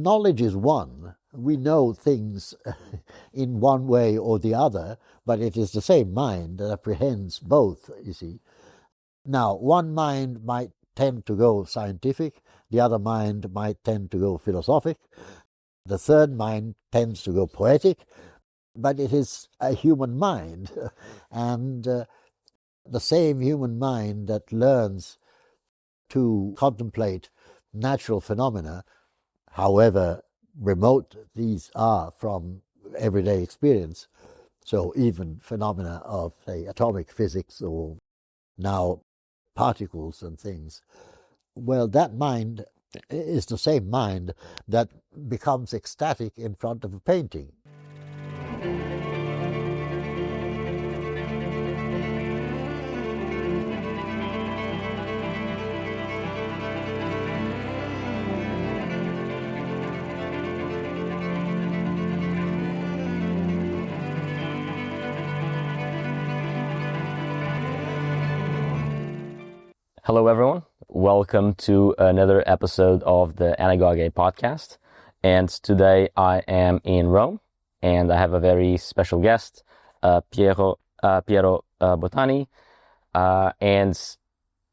knowledge is one. We know things in one way or the other, but it is the same mind that apprehends both, you see. Now, one mind might tend to go scientific, the other mind might tend to go philosophic, the third mind tends to go poetic, but it is a human mind, and the same human mind that learns to contemplate natural phenomena, however remote these are from everyday experience, so even phenomena of, say, atomic physics or now particles and things, well, that mind is the same mind that becomes ecstatic in front of a painting. Hello, everyone. Welcome to another episode of the Anagoge podcast. And today I am in Rome, and I have a very special guest, Piero Boitani, and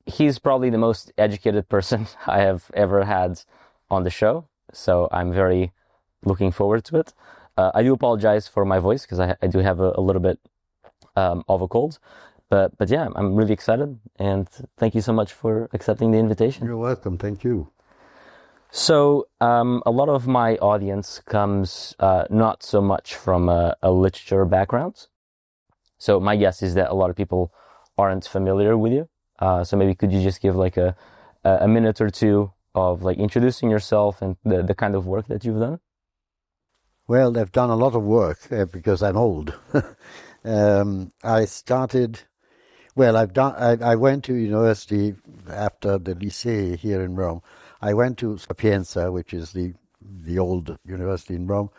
he's probably the most educated person I have ever had on the show. So I'm very looking forward to it. I do apologize for my voice because I do have a little bit of a cold. But yeah, I'm really excited, and thank you so much for accepting the invitation. You're welcome. Thank you. So a lot of my audience comes not so much from a literature background. So my guess is that a lot of people aren't familiar with you. So maybe could you just give like a minute or two of like introducing yourself and the kind of work that you've done? Well, I've done a lot of work because I'm old. I started. Well, I went to university after the lycée here in Rome. I went to Sapienza, which is the old university in Rome.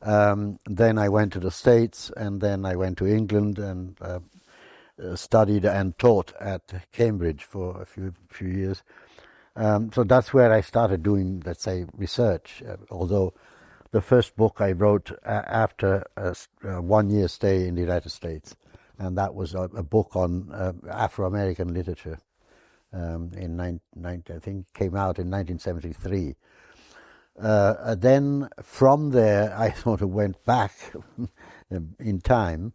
Then I went to the States, and then I went to England and studied and taught at Cambridge for a few years. So that's where I started doing, let's say, research. Although the first book I wrote after a 1-year stay in the United States. And that was a book on Afro-American literature. I think came out in 1973. Then from there, I sort of went back in time.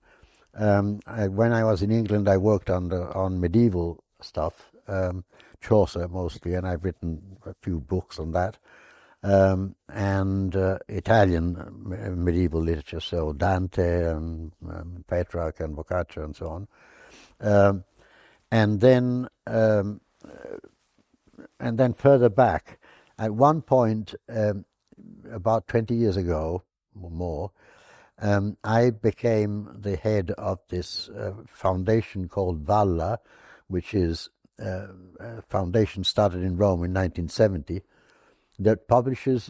When I was in England, I worked on medieval stuff, Chaucer mostly, and I've written a few books on that. And Italian medieval literature, so Dante and Petrarch and Boccaccio and so on, and then further back, at one point, about 20 years ago or more, I became the head of this foundation called Valla, which is a foundation started in Rome in 1970. That publishes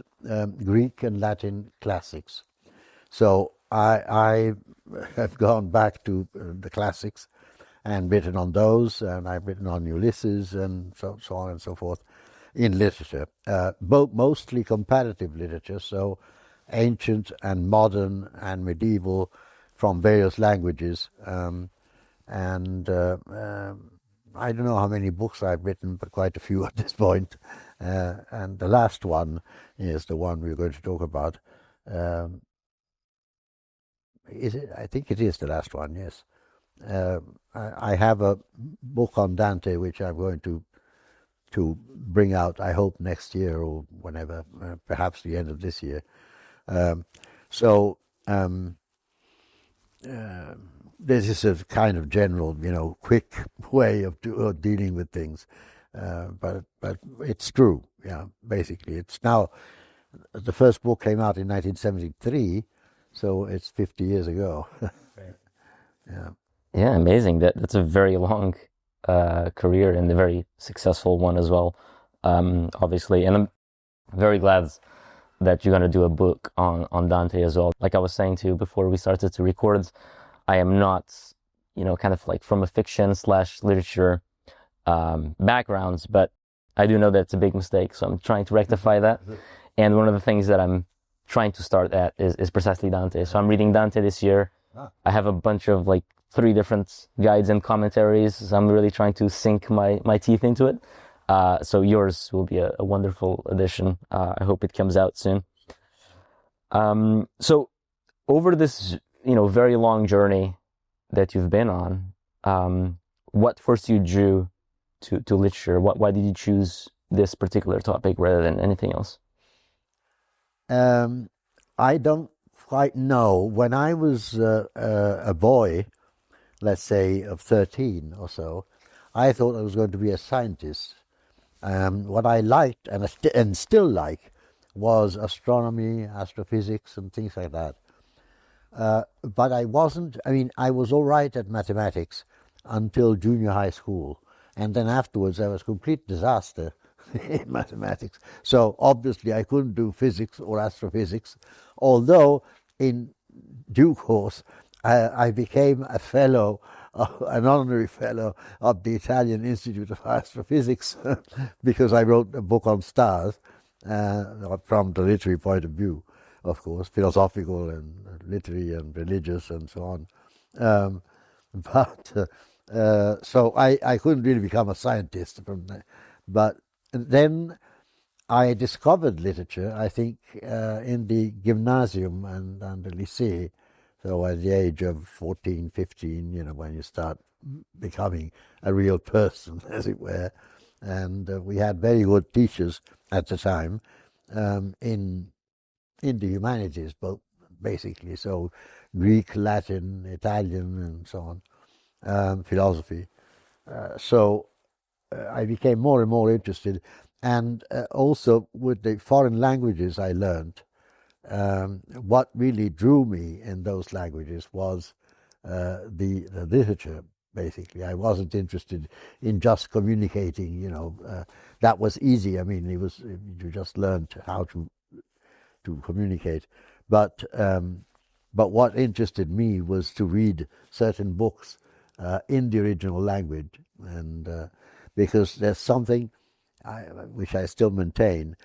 Greek and Latin classics. So I have gone back to the classics and written on those, and I've written on Ulysses and so on and so forth in literature, mostly comparative literature, so ancient and modern and medieval from various languages. I don't know how many books I've written, but quite a few at this point. And the last one is the one we're going to talk about. Is it? I think it is the last one, yes. I have a book on Dante, which I'm going to bring out, I hope, next year or whenever, perhaps the end of this year. This is a kind of general, quick way of dealing with things, but it's true. Yeah, basically, it's now. The first book came out in 1973, so it's 50 years ago. Yeah. Yeah, amazing. That's a very long career and a very successful one as well. Obviously, and I'm very glad that you're going to do a book on Dante as well. Like I was saying to you before we started to record, I am not, kind of like from a fiction/literature backgrounds, but I do know that it's a big mistake, so I'm trying to rectify that. And one of the things that I'm trying to start at is precisely Dante. So I'm reading Dante this year. I have a bunch of like 3 different guides and commentaries. So I'm really trying to sink my teeth into it. So yours will be a wonderful addition. I hope it comes out soon. So over this, very long journey that you've been on, what first you drew to literature? Why did you choose this particular topic rather than anything else? I don't quite know. When I was a boy, let's say of 13 or so, I thought I was going to be a scientist. What I liked and still like was astronomy, astrophysics, and things like that. But I wasn't. I mean, I was all right at mathematics until junior high school, and then afterwards I was a complete disaster in mathematics. So obviously I couldn't do physics or astrophysics, although in due course I became a fellow, an honorary fellow of the Italian Institute of Astrophysics because I wrote a book on stars from the literary point of view, of course, philosophical and literary and religious and so on. So I couldn't really become a scientist from that. But then I discovered literature, I think, in the gymnasium and the lycée. So at the age of 14, 15, when you start becoming a real person, as it were. And we had very good teachers at the time in the humanities, both basically. So Greek, Latin, Italian, and so on, philosophy. So I became more and more interested. And also with the foreign languages I learned, what really drew me in those languages was the literature, basically. I wasn't interested in just communicating, that was easy. I mean, you just learned how to communicate. But what interested me was to read certain books in the original language, and because there's something which I still maintain.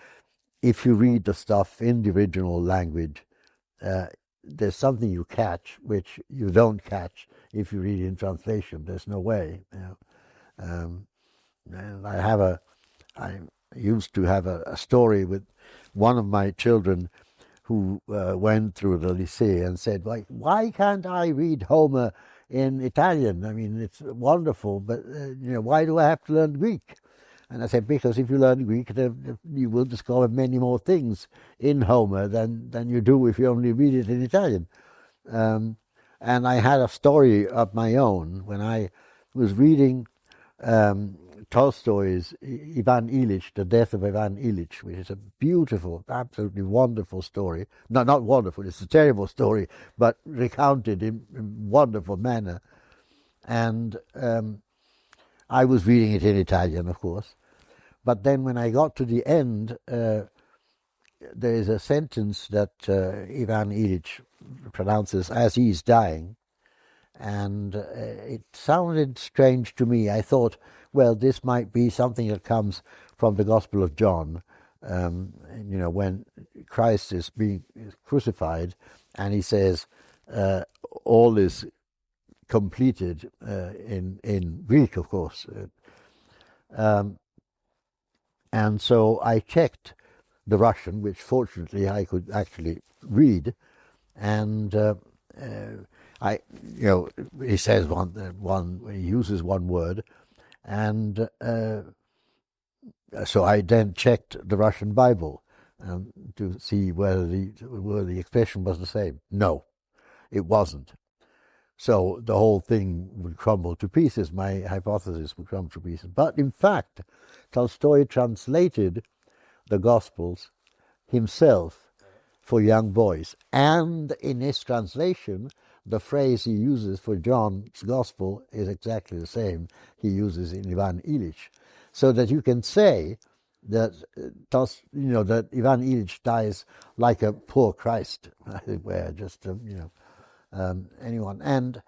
If you read the stuff in the original language, there's something you catch which you don't catch if you read in translation. There's no way. And I used to have a story with one of my children who went through the lycée and said, why can't I read Homer in Italian? I mean, it's wonderful, but why do I have to learn Greek? And I said, because if you learn Greek, you will discover many more things in Homer than you do if you only read it in Italian. And I had a story of my own when I was reading Tolstoy's Ivan Ilyich, The Death of Ivan Ilyich, which is a beautiful, absolutely wonderful story. No, not wonderful, it's a terrible story, but recounted in wonderful manner. And I was reading it in Italian, of course. But then when I got to the end, there is a sentence that Ivan Ilyich pronounces as he's dying. And it sounded strange to me. I thought, well, this might be something that comes from the Gospel of John, when Christ is being crucified and he says, all is completed in Greek, of course. And so I checked the Russian, which fortunately I could actually read, and he says he uses one word, and so I then checked the Russian Bible to see whether the expression was the same. No, it wasn't. So the whole thing would crumble to pieces. My hypothesis would crumble to pieces. But in fact, Tolstoy translated the Gospels himself for young boys. And in his translation, the phrase he uses for John's Gospel is exactly the same he uses in Ivan Ilyich. So that you can say that, that Ivan Ilyich dies like a poor Christ, where just, anyone. And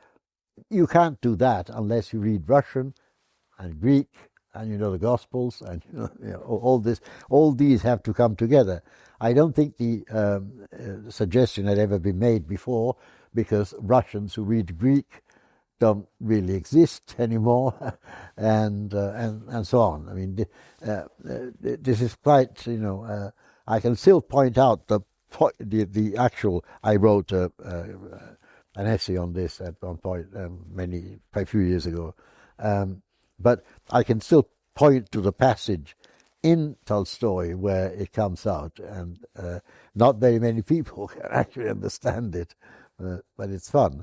you can't do that unless you read Russian and Greek and the Gospels, and all these have to come together. I don't think the suggestion had ever been made before, because Russians who read Greek don't really exist anymore, and so on. I mean, this is quite, I can still point out the actual. I wrote an essay on this at one point a few years ago, but I can still point to the passage in Tolstoy where it comes out, and not very many people can actually understand it, but it's fun.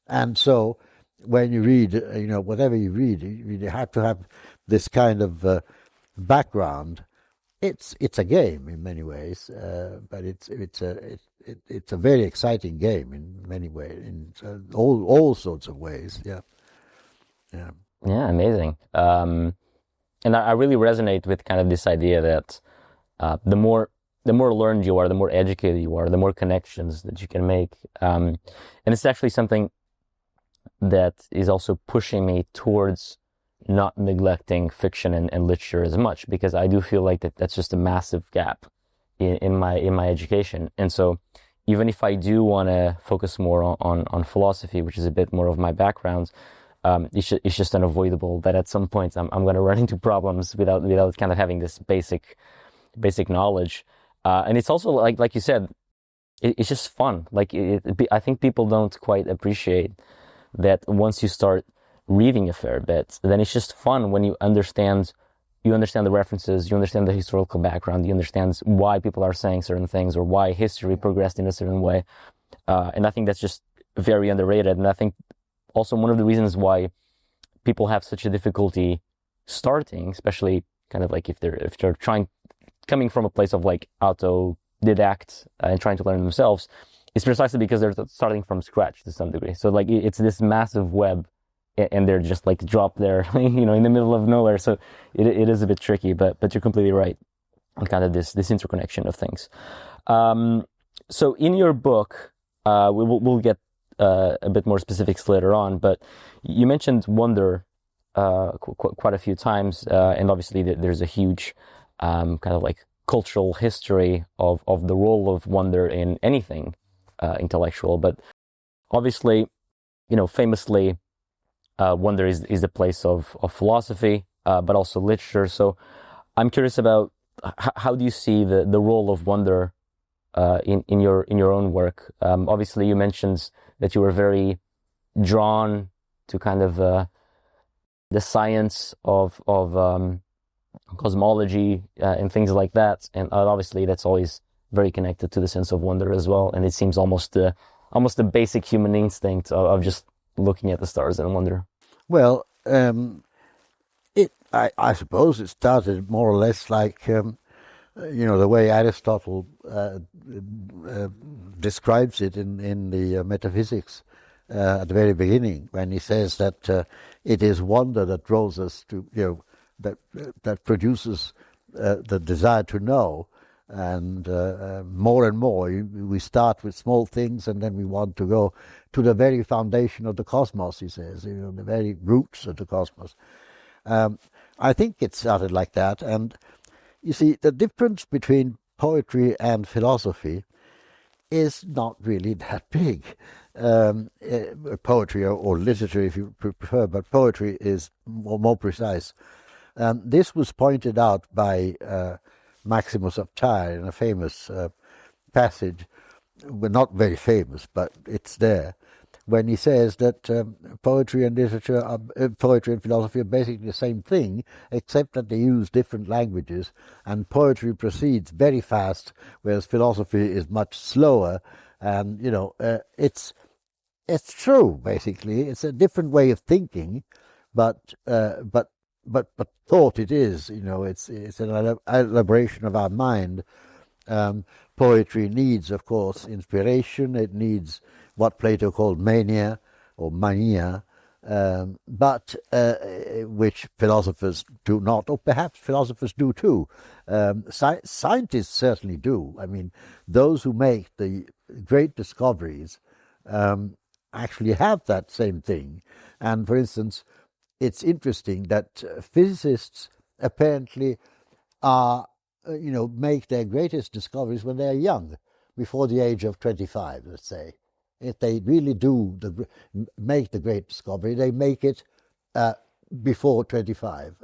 And so when you read, whatever you read, you have to have this kind of background. It's a game in many ways, but it's a very exciting game in many ways, in all sorts of ways. Yeah. Amazing. And I really resonate with kind of this idea that the more learned you are, the more educated you are, the more connections that you can make. And it's actually something that is also pushing me towards not neglecting fiction and literature as much, because I do feel like that's just a massive gap in my education. And so even if I do want to focus more on philosophy, which is a bit more of my background, it's just unavoidable that at some point I'm going to run into problems without kind of having this basic knowledge. And it's also like you said, it's just fun. Like I think people don't quite appreciate that once you start reading a fair bit, then it's just fun when you understand the references, you understand the historical background, you understand why people are saying certain things or why history progressed in a certain way. And I think that's just very underrated. And I think also one of the reasons why people have such a difficulty starting, especially kind of like if they're coming from a place of like autodidact and trying to learn themselves, is precisely because they're starting from scratch to some degree. So like it's this massive web, and they're just like dropped there, in the middle of nowhere. So it is a bit tricky, but you're completely right on kind of this interconnection of things. So in your book, we'll get a bit more specifics later on, but you mentioned wonder quite a few times, and obviously there's a huge kind of like cultural history of the role of wonder in anything intellectual. But obviously, famously, wonder is the place of philosophy, but also literature. So I'm curious about how do you see the role of wonder in your own work? Obviously, you mentioned that you were very drawn to kind of the science of cosmology and things like that, and obviously that's always very connected to the sense of wonder as well. And it seems almost the basic human instinct of just looking at the stars and wonder. Well, I suppose it started more or less like the way Aristotle describes it in the Metaphysics at the very beginning, when he says that it is wonder that draws us to, that produces the desire to know. And more we start with small things, and then we want to go to the very foundation of the cosmos, he says, the very roots of the cosmos. I think it started like that. And you see, the difference between poetry and philosophy is not really that big. Poetry or literature, if you prefer, but poetry is more precise. This was pointed out by Maximus of Tyre in a famous passage, well, not very famous, but it's there, when he says that poetry and philosophy are basically the same thing, except that they use different languages, and poetry proceeds very fast, whereas philosophy is much slower. And it's true, basically. It's a different way of thinking, but thought it is. It's an elaboration of our mind. Poetry needs, of course, inspiration. It needs what Plato called mania or mania, but which philosophers do not, or perhaps philosophers do too. Scientists certainly do. I mean, those who make the great discoveries actually have that same thing. And for instance, it's interesting that physicists apparently are, make their greatest discoveries when they're young, before the age of 25, let's say. If they really do make the great discovery, they make it before 25.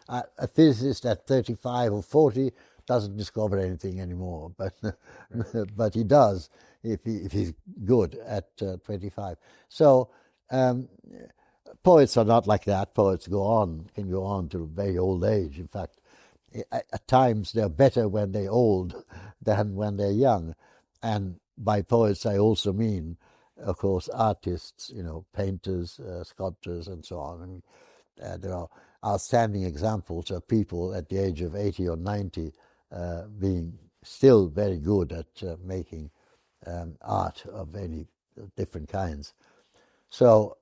A physicist at 35 or 40 doesn't discover anything anymore, but he does if he's good at 25. So poets are not like that. Poets can go on to very old age. In fact, at times they're better when they're old than when they're young. And by poets I also mean, of course, artists, painters, sculptors, and so on. And there are outstanding examples of people at the age of 80 or 90 being still very good at making art of any different kinds. So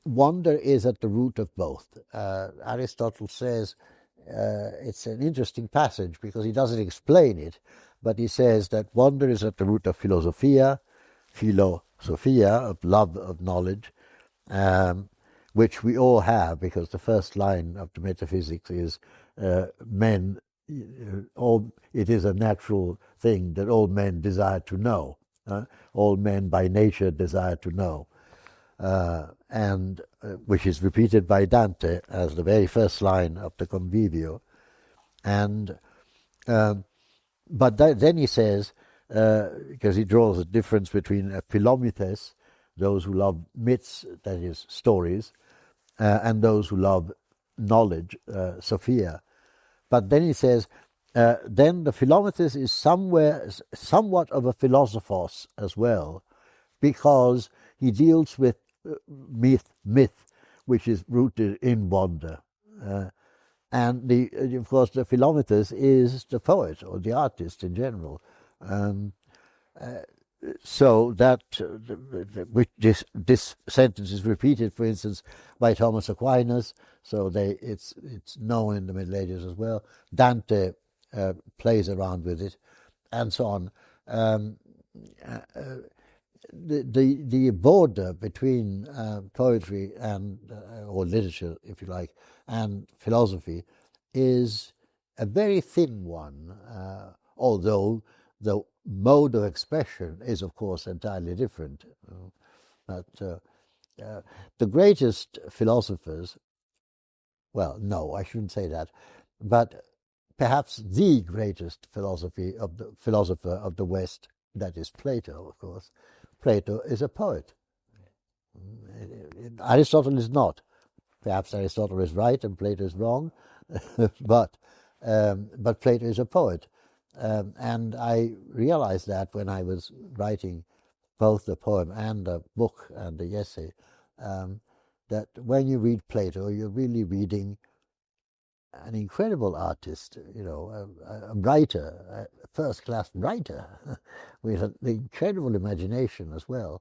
wonder is at the root of both. Aristotle says it's an interesting passage because he doesn't explain it, but he says that wonder is at the root of philosophia, of love of knowledge, which we all have, because the first line of the metaphysics is it is a natural thing that all men desire to know. All men by nature desire to know. And which is repeated by Dante as the very first line of the Convivio. And but then he says, because he draws a difference between Philomethes, those who love myths, that is, stories, and those who love knowledge, Sophia. But then he says, then the Philomethes is somewhat of a philosophos as well, because he deals with myth, which is rooted in wonder. And of course, the Philomethes is the poet or the artist in general. So that this sentence is repeated, for instance, by Thomas Aquinas. So it's known in the Middle Ages as well. Dante plays around with it, and so on. The border between poetry and or literature, if you like, and philosophy is a very thin one, although the mode of expression is, of course, entirely different. But the greatest philosophers, well, no, I shouldn't say that, but perhaps the greatest philosopher of the West, that is Plato, of course. Plato is a poet. Aristotle is not. Perhaps Aristotle is right and Plato is wrong, but Plato is a poet. And I realized that when I was writing both the poem and the book and the essay, that when you read Plato, you're really reading an incredible artist, a writer, a first-class writer, with an incredible imagination as well.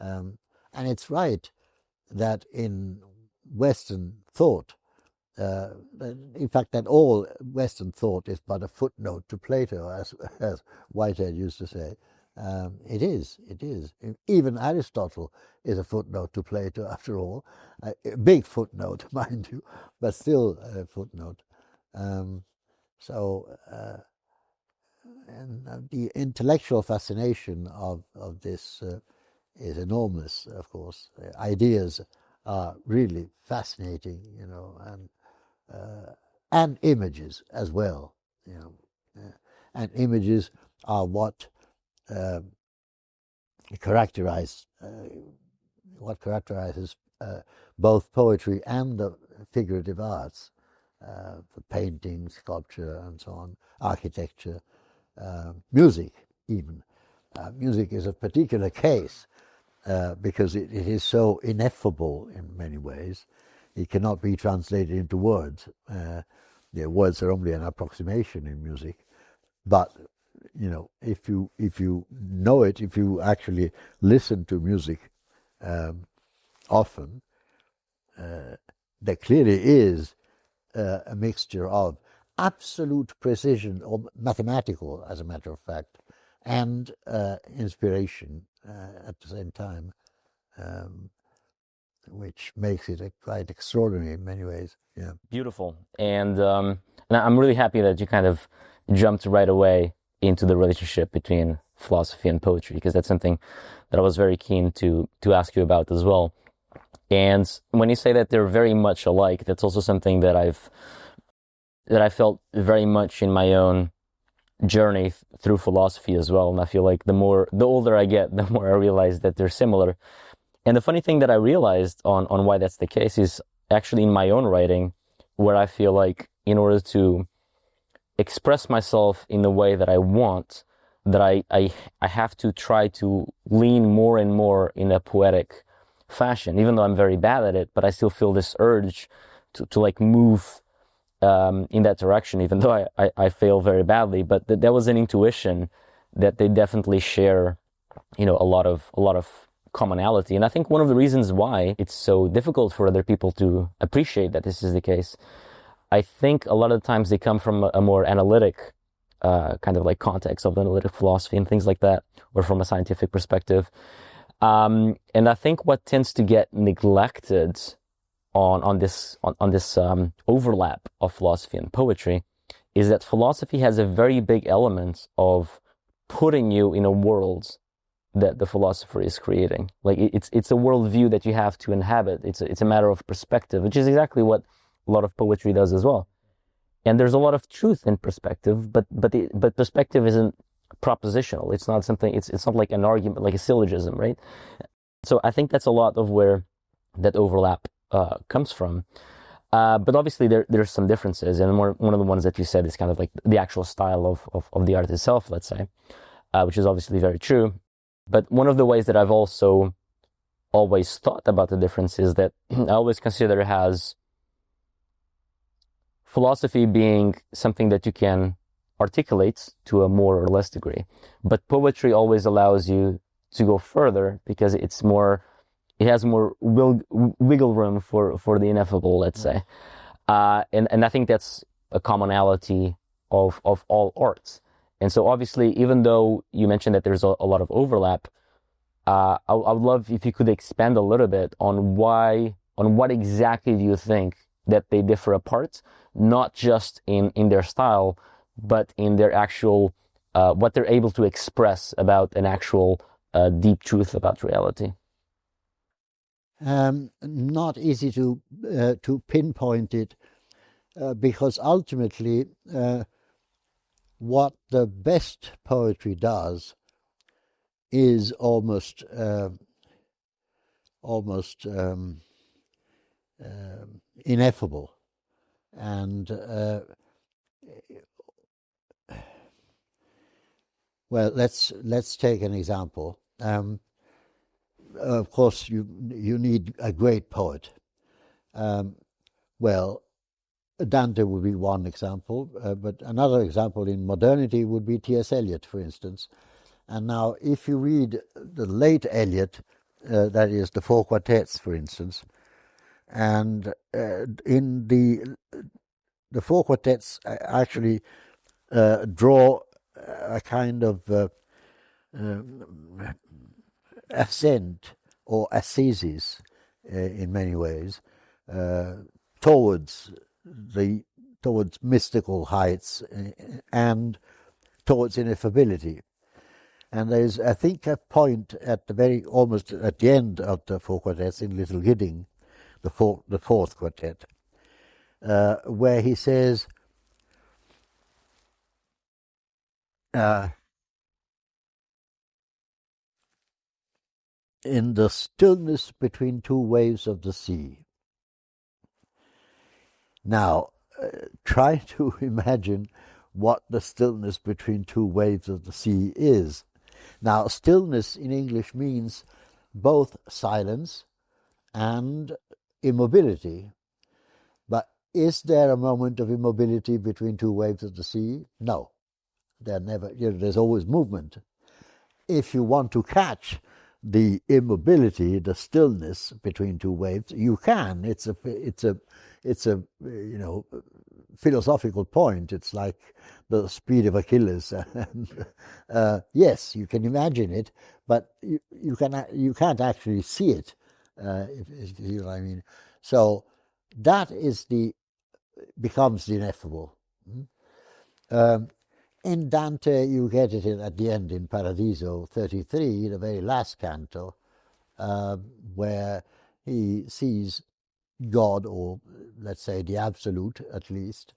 And it's right that in Western thought, in fact, that all Western thought is but a footnote to Plato, as Whitehead used to say. It is. Even Aristotle is a footnote to Plato, after all. A big footnote, mind you, but still a footnote. And the intellectual fascination of this is enormous, of course. Ideas are really fascinating, and images as well, and images are what characterizes both poetry and the figurative arts, for painting, sculpture, and so on, architecture, music even. Music is a particular case because it is so ineffable in many ways. It cannot be translated into words. The words are only an approximation in music, but if you know it, if you actually listen to music often, there clearly is a mixture of absolute precision, or mathematical, as a matter of fact, and inspiration at the same time. which makes it quite extraordinary in many ways. Yeah. Beautiful. And I'm really happy that you kind of jumped right away into the relationship between philosophy and poetry, because that's something that I was very keen to ask you about as well. And when you say that they're very much alike, that's also something that I felt very much in my own journey through philosophy as well. And I feel like the older I get, the more I realize that they're similar. And the funny thing that I realized on why that's the case is actually in my own writing, where I feel like in order to express myself in the way that I want, that I have to try to lean more and more in a poetic fashion, even though I'm very bad at it, but I still feel this urge to like move in that direction, even though I fail very badly. But that was an intuition that they definitely share, a lot of commonality. And I think one of the reasons why it's so difficult for other people to appreciate that this is the case, I think a lot of the times they come from a more analytic kind of like context of analytic philosophy and things like that, or from a scientific perspective. And I think what tends to get neglected on this overlap of philosophy and poetry is that philosophy has a very big element of putting you in a world that the philosopher is creating. Like it's a worldview that you have to inhabit. It's a matter of perspective, which is exactly what a lot of poetry does as well. And there's a lot of truth in perspective, but perspective isn't propositional. It's not something. It's not like an argument, like a syllogism, right? So I think that's a lot of where that overlap comes from. But obviously there's some differences, and one of the ones that you said is kind of like the actual style of the art itself, let's say, which is obviously very true. But one of the ways that I've also always thought about the difference is that I always consider it as philosophy being something that you can articulate to a more or less degree. But poetry always allows you to go further because it has more wiggle room for the ineffable, let's say. And I think that's a commonality of all arts. And so obviously, even though you mentioned that there's a lot of overlap, I would love if you could expand a little bit on what exactly do you think that they differ apart, not just in their style, but in their actual, what they're able to express about an actual deep truth about reality. Not easy to pinpoint it, because ultimately what the best poetry does is almost ineffable. And well, let's take an example. Of course, you need a great poet. Well, Dante would be one example, but another example in modernity would be T.S. Eliot, for instance. And now, if you read the late Eliot, that is the four quartets, for instance, and in the four quartets actually draw a kind of ascent or ascesis in many ways towards mystical heights and towards ineffability. And there's, I think, a point at almost at the end of the four quartets in Little Gidding, the fourth quartet, where he says, in the stillness between two waves of the sea. Now, try to imagine what the stillness between two waves of the sea is. Now, stillness in English means both silence and immobility. But is there a moment of immobility between two waves of the sea? No. There's always movement. If you want to catch the immobility, the stillness between two waves, you can. It's a philosophical point. It's like the speed of Achilles. And, yes, you can imagine it, but you can't actually see it. If you know what I mean. So that becomes the ineffable. In Dante, you get it at the end in Paradiso 33, the very last canto, where he sees God, or let's say the absolute at least,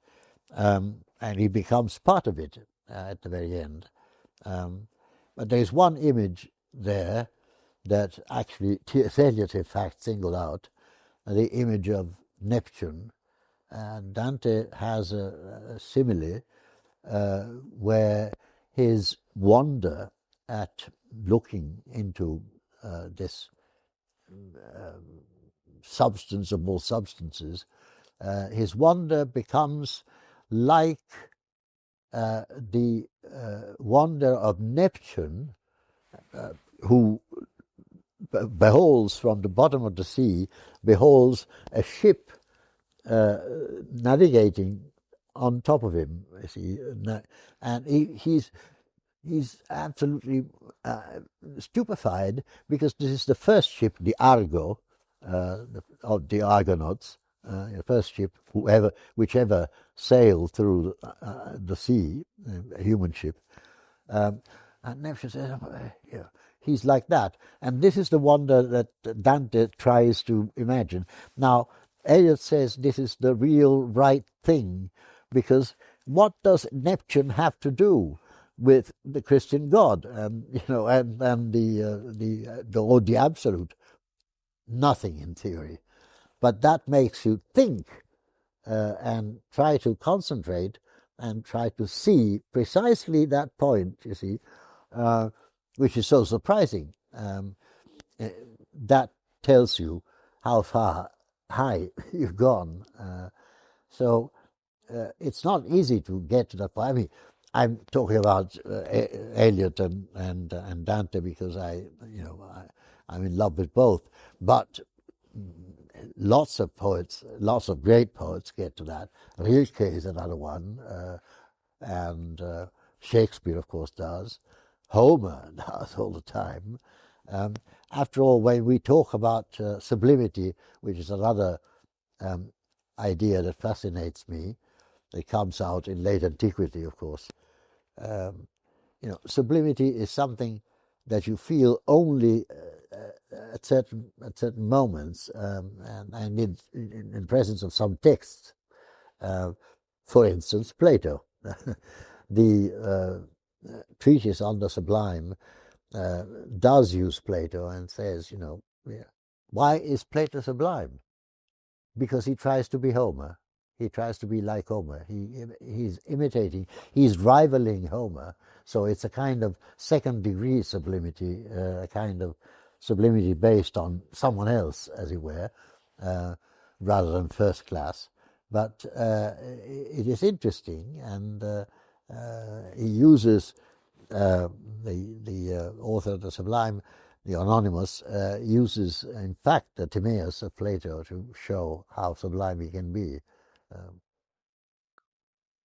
and he becomes part of it at the very end. But there's one image there that actually T.S. Eliot, in fact, singled out, the image of Neptune. And Dante has a simile where his wonder at looking into this substance of all substances, his wonder becomes like the wonder of Neptune, who beholds from the bottom of the sea, beholds a ship navigating on top of him, you see, and he's absolutely stupefied, because this is the first ship, the Argo, of the Argonauts, the first ship, whichever sailed through the sea, a human ship. And Neptune says, he's like that. And this is the wonder that Dante tries to imagine. Now, Eliot says this is the real right thing, because what does Neptune have to do with the Christian God, and the absolute? Nothing, in theory, but that makes you think and try to concentrate and try to see precisely that point. You see, which is so surprising. That tells you how far high you've gone. So it's not easy to get to that point. I mean, I'm talking about Eliot and Dante because I'm in love with both. But lots of poets, lots of great poets get to that. Rilke is another one, and Shakespeare, of course, does. Homer does all the time. After all, when we talk about sublimity, which is another idea that fascinates me, it comes out in late antiquity, of course. Sublimity is something that you feel only at certain moments, and in presence of some texts. For instance, Plato, the treatise on the sublime, does use Plato and says, why is Plato sublime? Because he tries to be Homer. He tries to be like Homer. He's imitating, he's rivaling Homer. So it's a kind of second-degree sublimity, a kind of sublimity based on someone else, as it were, rather than first class. But it is interesting, and he uses the author of the Sublime, the Anonymous, uses, in fact, the Timaeus of Plato to show how sublime he can be.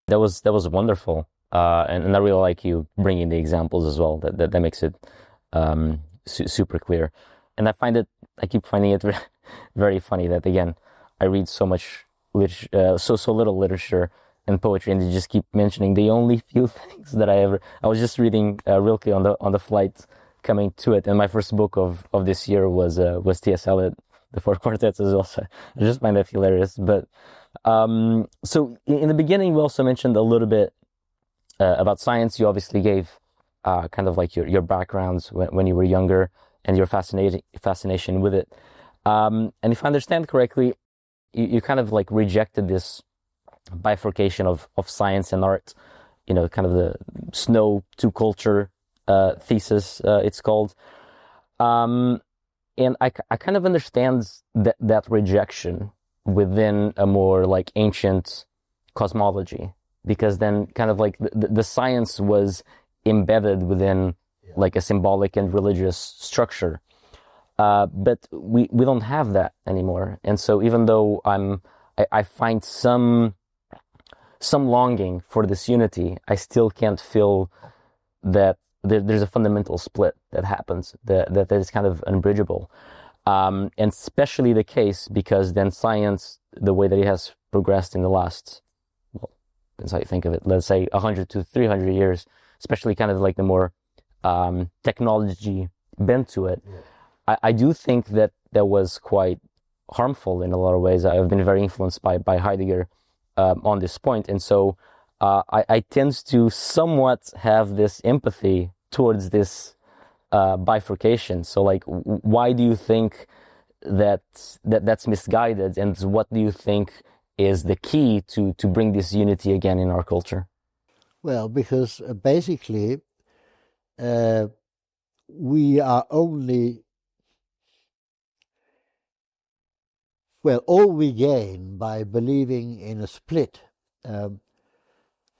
That was wonderful, and I really like you bringing the examples as well. That makes it super clear, and I keep finding it very funny that, again, I read so much so little literature and poetry, and you just keep mentioning the only few things that I was just reading Rilke on the flight coming to it, and my first book of this year was T.S. Eliot, the Four Quartets as well. So I just find that hilarious. But so in the beginning, we also mentioned a little bit about science. You obviously gave kind of like your backgrounds when you were younger and your fascination with it. And if I understand correctly, you kind of like rejected this bifurcation of science and art, kind of the snow to culture thesis, it's called. And I kind of understand that rejection within a more like ancient cosmology, because then kind of like the science was embedded within like a symbolic and religious structure. But we don't have that anymore. And so even though I find some some longing for this unity, I still can't feel that there's a fundamental split that happens, that is kind of unbridgeable. And especially the case because then science, the way that it has progressed in the last, well, depends how you think of it, let's say 100 to 300 years, especially kind of like the more technology bent to it, I do think that was quite harmful in a lot of ways. I've been very influenced by Heidegger on this point, and so I tend to somewhat have this empathy towards this bifurcation. So, like, why do you think that's misguided, and what do you think is the key to bring this unity again in our culture? Well, because basically we are only, well, all we gain by believing in a split,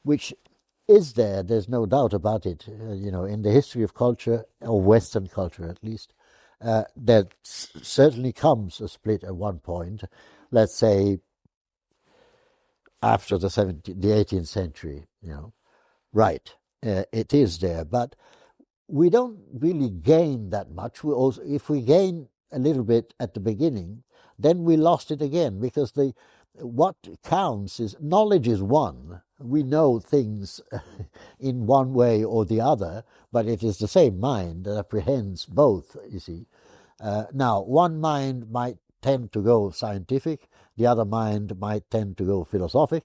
which is there's no doubt about it, in the history of culture, or Western culture at least, there certainly comes a split at one point, let's say after the 18th century, right, it is there, but we don't really gain that much. We also, if we gain a little bit at the beginning, then we lost it again, because what counts is knowledge is one. We know things in one way or the other, but it is the same mind that apprehends both, you see. Now, one mind might tend to go scientific, the other mind might tend to go philosophic,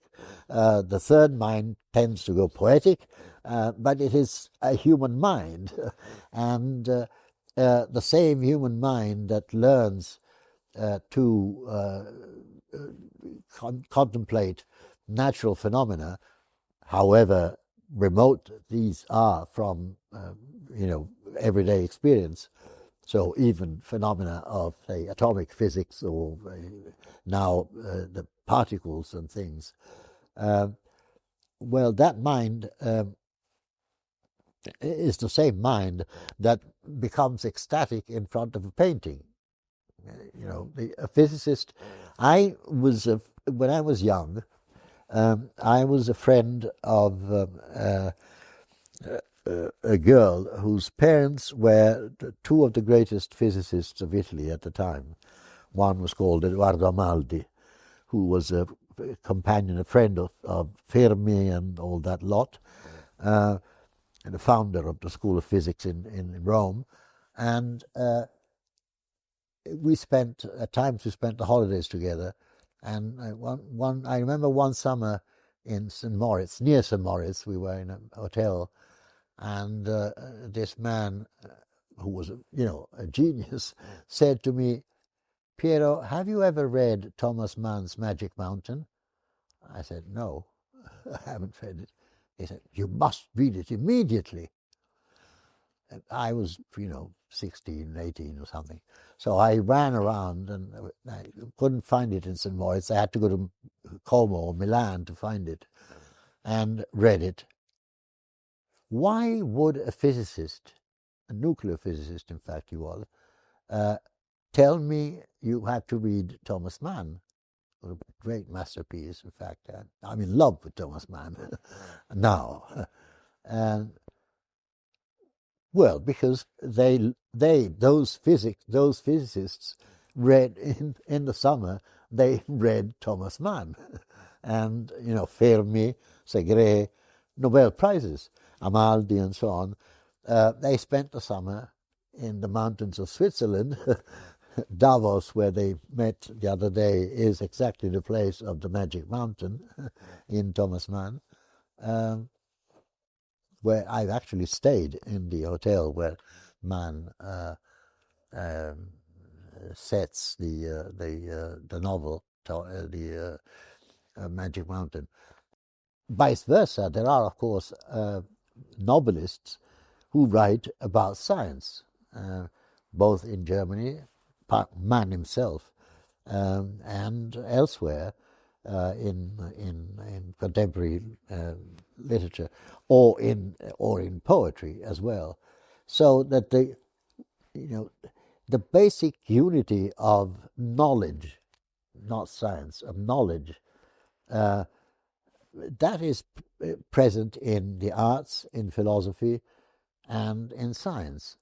the third mind tends to go poetic, but it is a human mind, and the same human mind that learns to contemplate natural phenomena, however remote these are from everyday experience. So even phenomena of, say, atomic physics, or now the particles and things. Well, that mind is the same mind that becomes ecstatic in front of a painting. A physicist. When I was young, I was a friend of a girl whose parents were two of the greatest physicists of Italy at the time. One was called Edoardo Amaldi, who was a companion, a friend of Fermi and all that lot, and the founder of the School of Physics in Rome. And at times we spent the holidays together. And I remember one summer in St. Moritz, near St. Moritz, we were in a hotel, and this man, who was a genius, said to me, "Piero, have you ever read Thomas Mann's Magic Mountain?" I said, "No, I haven't read it." He said, "You must read it immediately." And I was 16, 18 or something. So I ran around and I couldn't find it in St. Moritz. I had to go to Como or Milan to find it, and read it. Why would a physicist, a nuclear physicist in fact he was, tell me you had to read Thomas Mann? A great masterpiece, in fact. I'm in love with Thomas Mann now. And well, because those physicists read in the summer, they read Thomas Mann, and Fermi, Segre, Nobel Prizes, Amaldi, and so on. They spent the summer in the mountains of Switzerland. Davos, where they met the other day, is exactly the place of the Magic Mountain in Thomas Mann. Where I've actually stayed in the hotel where Mann sets the novel, the Magic Mountain. Vice versa, there are of course novelists who write about science, both in Germany, Mann himself, and elsewhere. In contemporary literature, or in poetry as well, so that the basic unity of knowledge, not science, of knowledge, that is present in the arts, in philosophy, and in science.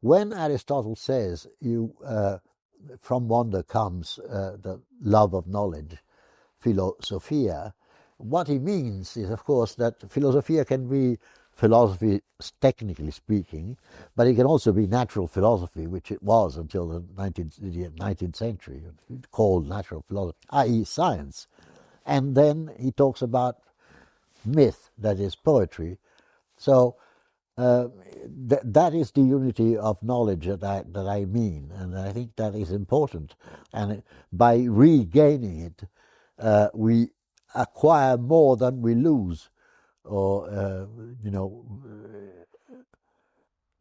When Aristotle says from wonder comes the love of knowledge, philosophia, what he means is, of course, that philosophia can be philosophy, technically speaking, but it can also be natural philosophy, which it was until the 19th century, called natural philosophy, i.e. science. And then he talks about myth, that is poetry. So that is the unity of knowledge that I mean, and I think that is important. And by regaining it, we acquire more than we lose, or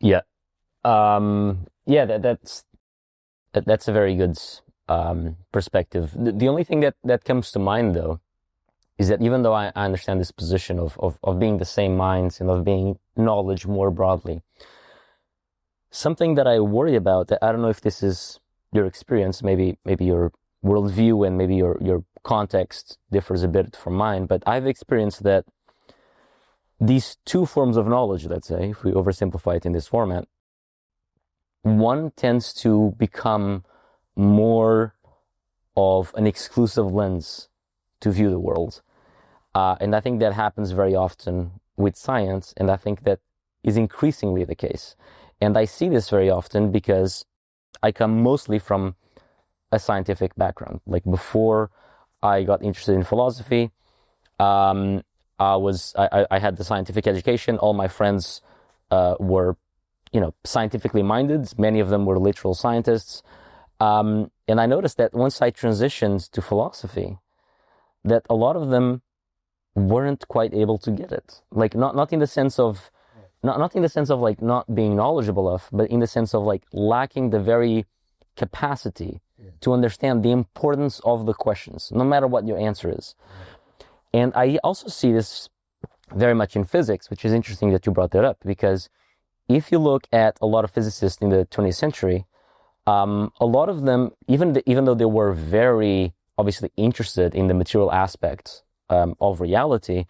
Yeah, that's a very good perspective. The only thing that comes to mind, though, is that even though I understand this position of being the same minds and of being knowledge more broadly, something that I worry about, I don't know if this is your experience, maybe your worldview and maybe your context differs a bit from mine, but I've experienced that these two forms of knowledge, let's say, if we oversimplify it in this format, one tends to become more of an exclusive lens to view the world. And I think that happens very often with science, and I think that is increasingly the case. And I see this very often because I come mostly from a scientific background. Like before I got interested in philosophy, I had the scientific education. All my friends were, scientifically minded. Many of them were literal scientists. And I noticed that once I transitioned to philosophy, that a lot of them weren't quite able to get it. Like not in the sense of like not being knowledgeable of, but in the sense of like lacking the very capacity to understand the importance of the questions, no matter what your answer is. And I also see this very much in physics, which is interesting that you brought that up, because if you look at a lot of physicists in the 20th century, a lot of them, even though they were very obviously interested in the material aspects of reality,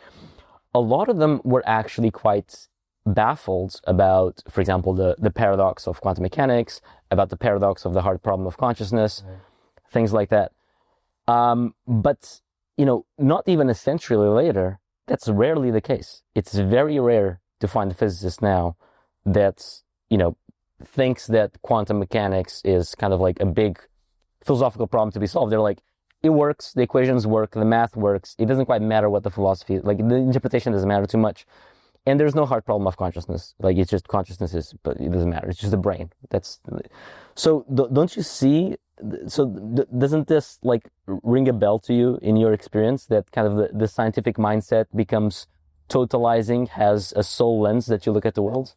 a lot of them were actually quite baffled about, for example, the paradox of quantum mechanics, about the paradox of the hard problem of consciousness, things like that. But, not even a century later, that's rarely the case. It's very rare to find a physicist now that, thinks that quantum mechanics is kind of like a big philosophical problem to be solved. They're like, it works, the equations work, the math works, it doesn't quite matter what the philosophy is, like the interpretation doesn't matter too much. And there's no hard problem of consciousness. Like it's just consciousness but it doesn't matter. It's just the brain. So don't you see, doesn't this like ring a bell to you in your experience that kind of the scientific mindset becomes totalizing, has a soul lens that you look at the world?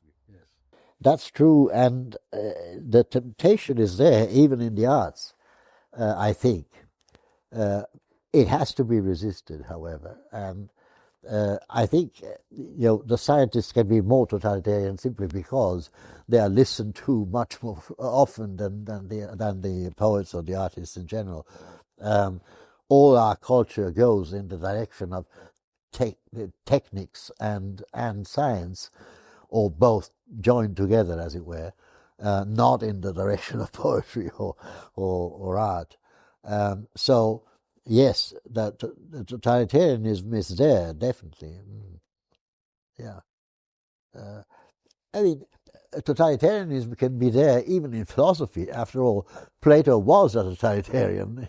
That's true, and the temptation is there, even in the arts, I think. It has to be resisted, however, and I think the scientists can be more totalitarian simply because they are listened to much more often than the poets or the artists in general. All our culture goes in the direction of techniques and science, or both joined together, as it were, not in the direction of poetry or art. So, yes, the totalitarianism is there, definitely. Yeah. I mean, totalitarianism can be there even in philosophy. After all, Plato was a totalitarian,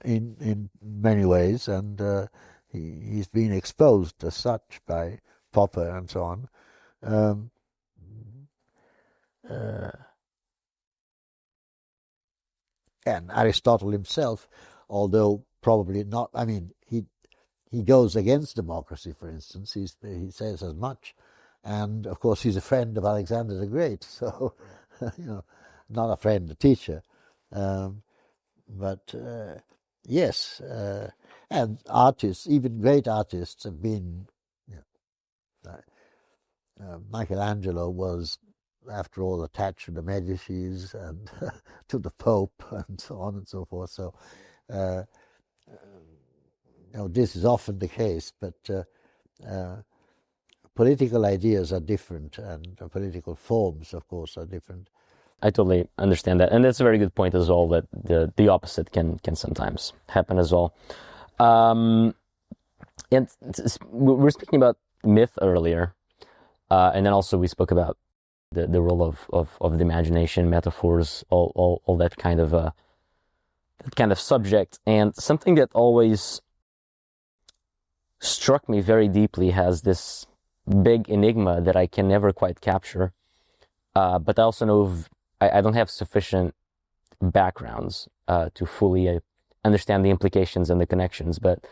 in many ways, and he's been exposed as such by Popper and so on. And Aristotle himself, although probably not, I mean, he goes against democracy, for instance. He says as much, and of course he's a friend of Alexander the Great, so not a friend, a teacher. But yes, and artists, even great artists, have been. Michelangelo was, after all, attached to the Medicis and to the Pope and so on and so forth. So this is often the case, but political ideas are different, and political forms, of course, are different. I totally understand that, and that's a very good point as well. That the opposite can sometimes happen as well. And we were speaking about myth earlier, and then also we spoke about the role of the imagination, metaphors, all that kind of subject. And something that always struck me very deeply has this big enigma that I can never quite capture. But I also know I don't have sufficient backgrounds to fully understand the implications and the connections. But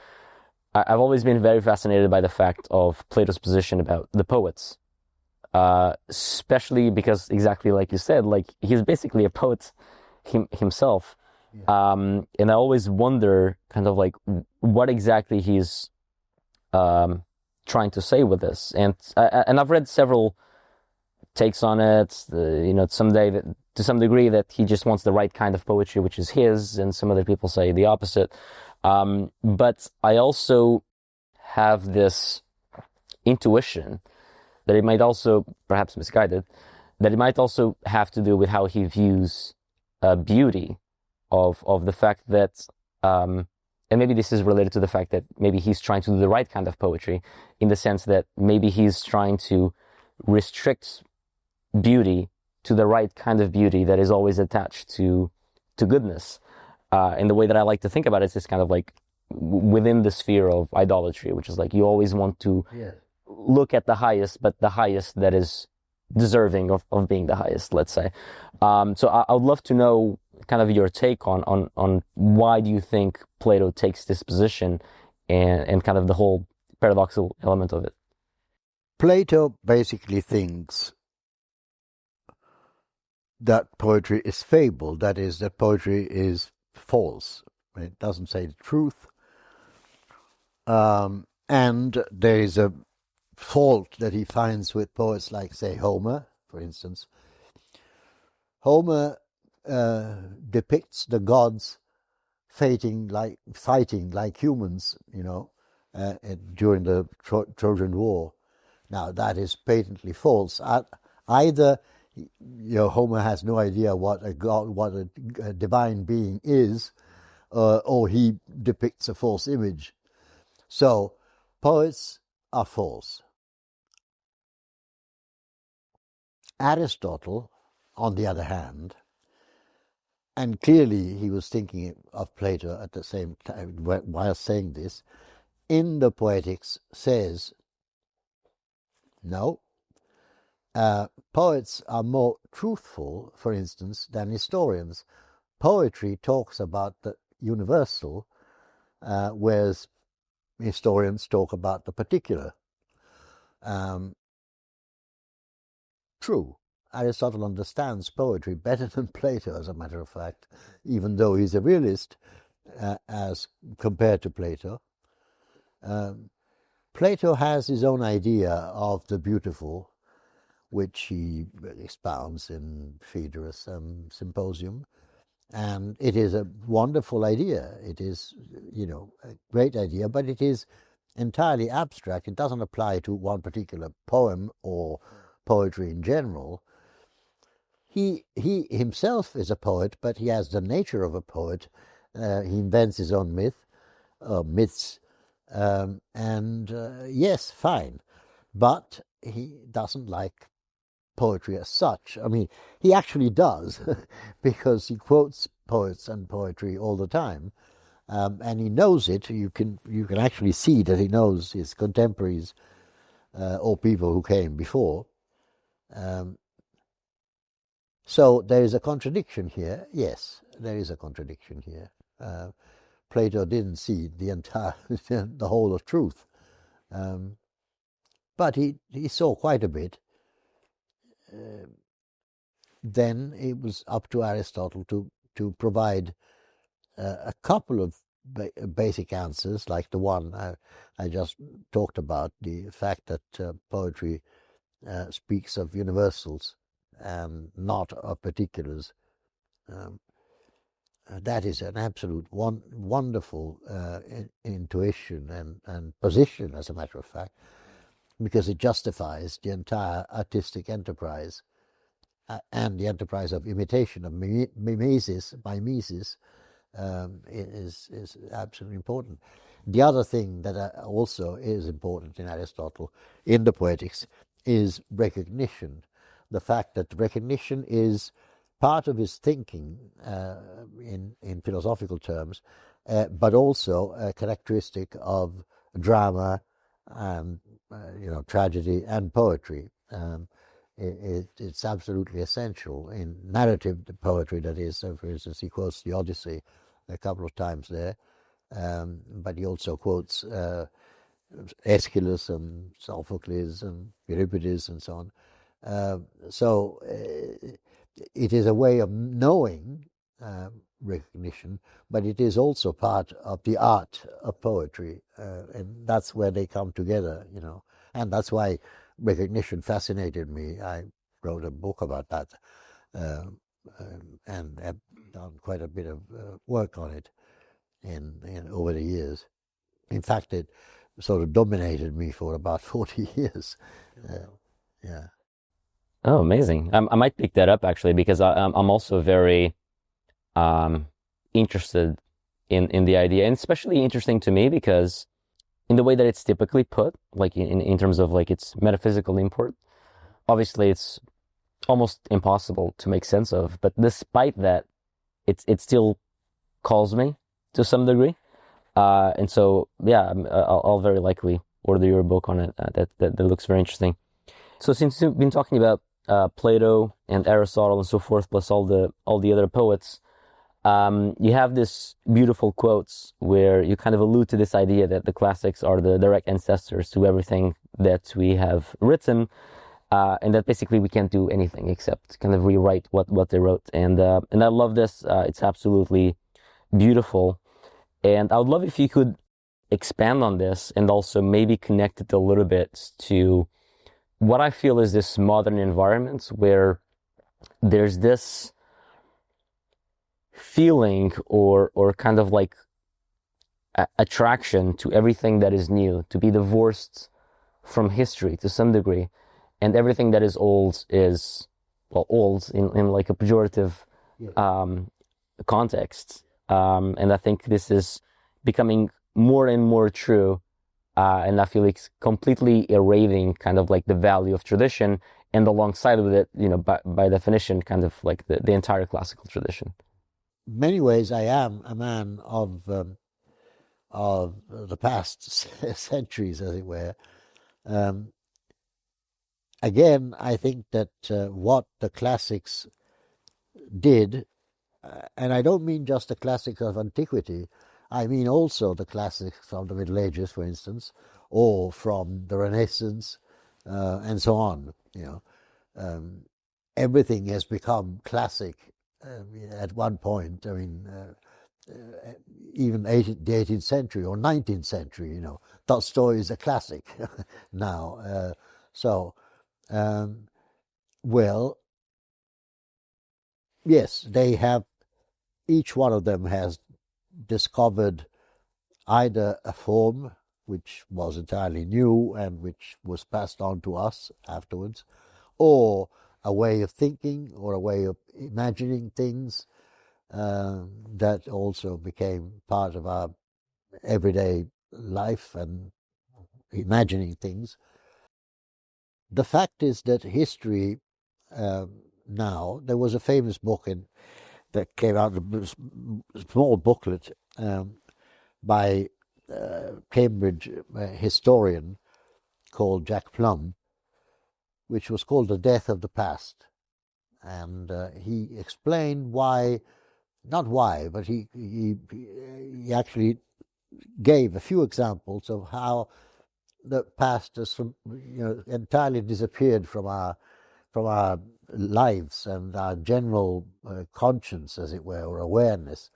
I've always been very fascinated by the fact of Plato's position about the poets, especially because, exactly like you said, like he's basically a poet himself. Yeah. And I always wonder kind of like what exactly he's trying to say with this. And I've read several takes on it, to some degree that he just wants the right kind of poetry, which is his, and some other people say the opposite. But I also have this intuition that it might also, perhaps misguided, that it might also have to do with how he views beauty, of the fact that, and maybe this is related to the fact that maybe he's trying to do the right kind of poetry, in the sense that maybe he's trying to restrict beauty to the right kind of beauty that is always attached to goodness. And the way that I like to think about it is kind of like within the sphere of idolatry, which is like you always want to look at the highest, but the highest that is deserving of being the highest, let's say. So I would love to know kind of your take on why do you think Plato takes this position, and kind of the whole paradoxical element of it. Plato basically thinks that poetry is fable, that is, that poetry is false. It doesn't say the truth. And there is a fault that he finds with poets like, say, Homer, for instance. Homer depicts the gods fighting like humans, during the Trojan War. Now, that is patently false. Either Homer has no idea what a god, what a divine being is, or he depicts a false image. So, poets are false. Aristotle, on the other hand, and clearly he was thinking of Plato at the same time while saying this, in the Poetics says, no, poets are more truthful, for instance, than historians. Poetry talks about the universal, whereas historians talk about the particular. True, Aristotle understands poetry better than Plato, as a matter of fact, even though he's a realist as compared to Plato. Plato has his own idea of the beautiful, which he expounds in Phaedrus and Symposium. And it is a wonderful idea. It is, a great idea, but it is entirely abstract. It doesn't apply to one particular poem or poetry in general. He himself is a poet, but he has the nature of a poet. He invents his own myths, and yes, fine. But he doesn't like poetry as such. I mean, he actually does, because he quotes poets and poetry all the time, and he knows it. You can actually see that he knows his contemporaries or people who came before. So there is a contradiction here. Yes, there is a contradiction here. Plato didn't see the whole of truth, but he saw quite a bit. Then it was up to Aristotle to provide a couple of basic answers, like the one I just talked about, the fact that poetry speaks of universals and not of particulars. that is an absolute wonderful intuition and position, as a matter of fact, because it justifies the entire artistic enterprise and the enterprise of imitation, of mimesis, is absolutely important. The other thing that also is important in Aristotle, in the Poetics, is recognition. The fact that recognition is part of his thinking in philosophical terms, but also a characteristic of drama and tragedy and poetry. It's absolutely essential in narrative poetry, that is. So, for instance, he quotes the Odyssey a couple of times there, but he also quotes Aeschylus and Sophocles and Euripides and so on. So it is a way of knowing recognition, but it is also part of the art of poetry, and that's where they come together, and that's why recognition fascinated me. I wrote a book about that, and have done quite a bit of work on it in over the years. In fact, it sort of dominated me for about 40 years. Yeah. Oh, amazing. I might pick that up, actually, because I'm also very interested in the idea, and especially interesting to me because in the way that it's typically put, like in terms of like its metaphysical import, obviously it's almost impossible to make sense of, but despite that, it still calls me to some degree. And so, yeah, I'll very likely order your book on it. That looks very interesting. So since you've been talking about Plato and Aristotle and so forth, plus all the other poets, you have this beautiful quotes where you kind of allude to this idea that the classics are the direct ancestors to everything that we have written, and that basically we can't do anything except kind of rewrite what they wrote. And I love this. It's absolutely beautiful. And I would love if you could expand on this and also maybe connect it a little bit to what I feel is this modern environment where there's this feeling or kind of like attraction to everything that is new, to be divorced from history to some degree, and everything that is old is, well, old in like a pejorative context. And I think this is becoming more and more true, and I feel it's completely eroding kind of like the value of tradition, and alongside with it, by definition, kind of like the entire classical tradition. In many ways, I am a man of the past centuries, as it were. Again, I think that what the classics did, and I don't mean just the classics of antiquity, I mean also the classics from the Middle Ages, for instance, or from the Renaissance, and so on. Everything has become classic at one point. I mean, even the 18th century or 19th century, Tolstoy is a classic now. Well, yes, they have, each one of them has discovered either a form which was entirely new and which was passed on to us afterwards, or a way of thinking or a way of imagining things that also became part of our everyday life and imagining things. The fact is that history now, there was a famous book that came out, a small booklet by a Cambridge historian called Jack Plum, which was called The Death of the Past. And he explained why, not why, but he actually gave a few examples of how the past has entirely disappeared from our lives and our general conscience, as it were, or awareness.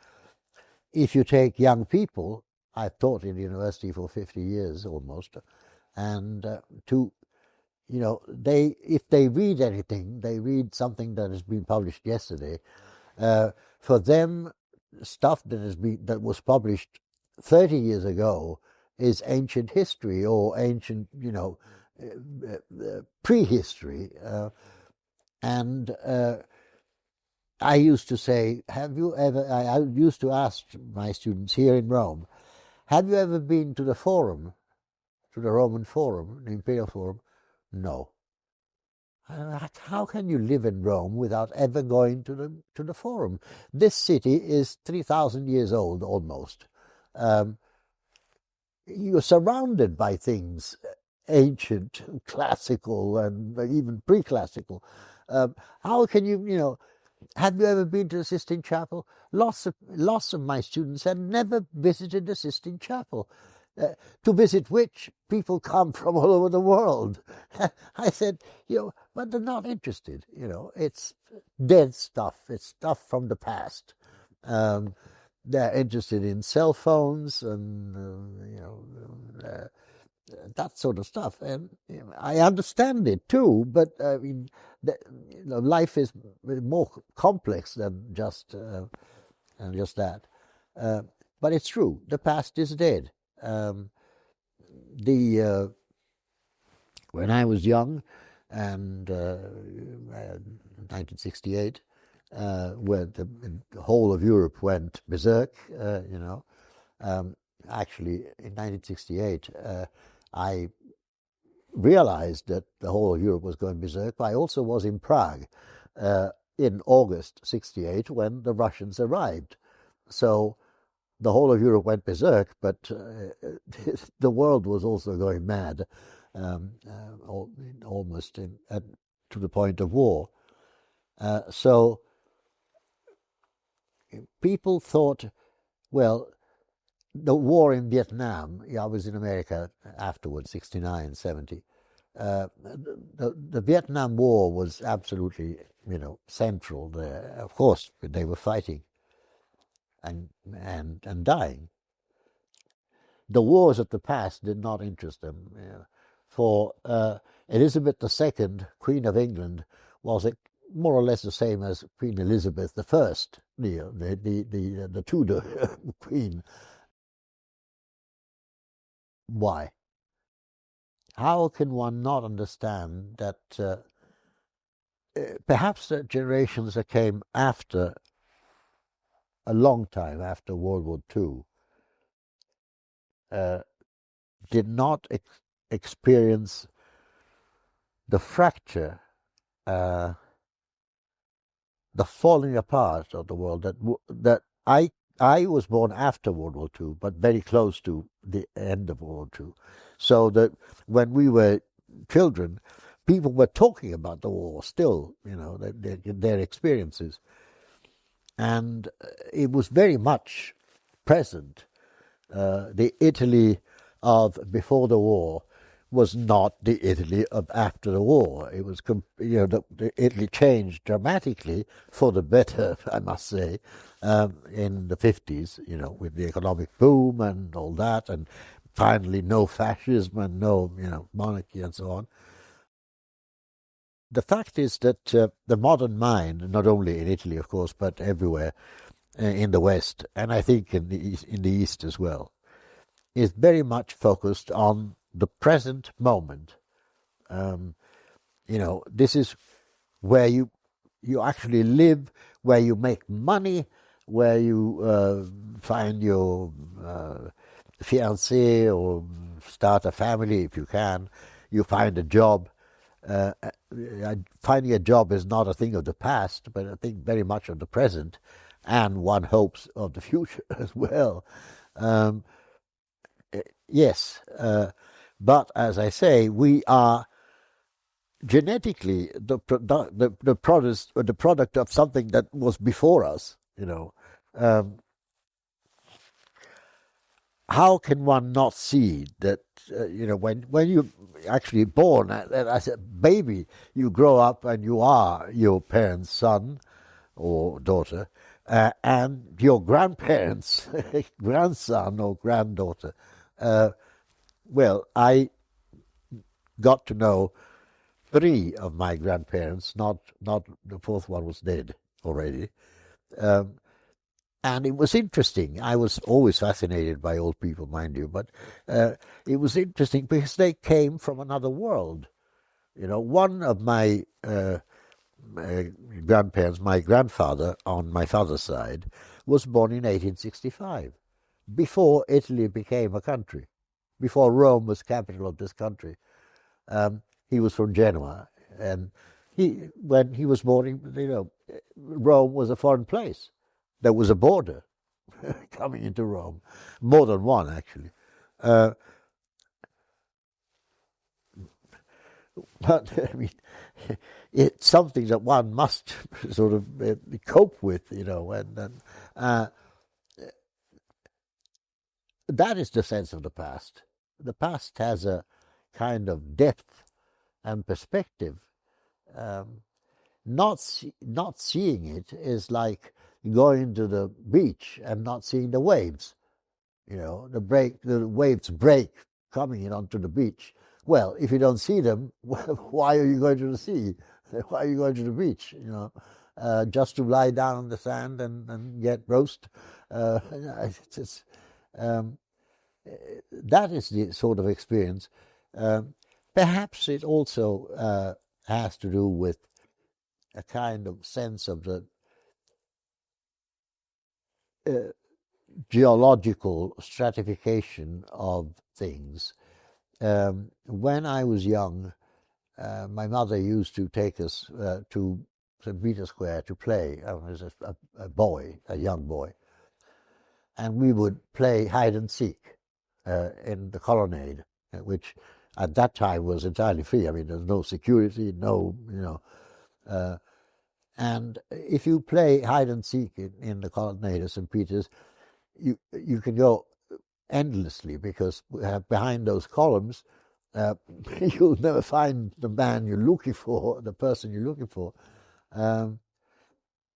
If you take young people, I've taught in the university for 50 years almost, and if they read anything, they read something that has been published yesterday. For them stuff that was published 30 years ago is ancient history or ancient, prehistory. And I used to say, have you ever, I used to ask my students here in Rome, have you ever been to the Forum, to the Roman Forum, the Imperial Forum? No. How can you live in Rome without ever going to the Forum? This city is 3,000 years old almost. You're surrounded by things ancient, classical, and even pre-classical. How can you, have you ever been to the Sistine Chapel? Lots of my students had never visited the Sistine Chapel. To visit which people come from all over the world. I said, but they're not interested. It's dead stuff. It's stuff from the past. They're interested in cell phones and that sort of stuff. And I understand it too, but I mean, life is more complex than just that. But it's true. The past is dead. When I was young, and 1968, when the whole of Europe went berserk, actually in 1968, I realized that the whole of Europe was going berserk. But I also was in Prague in August 68 when the Russians arrived. So the whole of Europe went berserk, but the world was also going mad, almost to the point of war. So people thought, well, the war in Vietnam, I was in America afterwards, 69, 70. The Vietnam War was absolutely, central there. Of course, they were fighting and dying. The wars of the past did not interest them. For Elizabeth II, Queen of England, was more or less the same as Queen Elizabeth I, the Tudor Queen. Why? How can one not understand that perhaps the generations that came after, a long time after World War II, did not experience the fracture, the falling apart of the world that I was born after World War II, but very close to the end of World War II. So that when we were children, people were talking about the war still, their experiences. And it was very much present. The Italy of before the war was not the Italy of after the war. It was, the Italy changed dramatically for the better, I must say, in the 50s, with the economic boom and all that, and finally no fascism and no, monarchy and so on. The fact is that the modern mind, not only in Italy, of course, but everywhere in the West, and I think in the East as well, is very much focused on the present moment. This is where you actually live, where you make money, where you find your fiancé or start a family if you can. You find a job. Finding a job is not a thing of the past, but I think very much of the present, and one hopes of the future as well. Yes, but as I say, we are genetically the product of something that was before us. How can one not see that? When you're actually born as a baby, you grow up and you are your parents' son or daughter, and your grandparents' grandson or granddaughter. Well, I got to know 3 of my grandparents. Not the 4th one was dead already. And it was interesting. I was always fascinated by old people, mind you, but it was interesting because they came from another world. You know, one of my grandparents, my grandfather on my father's side, was born in 1865, before Italy became a country, before Rome was capital of this country. He was from Genoa, and when he was born, Rome was a foreign place. There was a border coming into Rome, more than one actually. But I mean, it's something that one must sort of cope with, and that is the sense of the past. The past has a kind of depth and perspective. Not seeing it is like going to the beach and not seeing the waves. The waves break coming in onto the beach. Well, if you don't see them, why are you going to the sea? Why are you going to the beach? Just to lie down on the sand and get roast. That is the sort of experience. Perhaps it also has to do with a kind of sense of the geological stratification of things. When I was young, my mother used to take us to St. Peter's Square to play. I was a young boy, and we would play hide and seek in the colonnade, which at that time was entirely free. I mean, there's no security, and if you play hide and seek in the colonnade of St. Peter's, you can go endlessly, because behind those columns you'll never find the man you're looking for, the person you're looking for.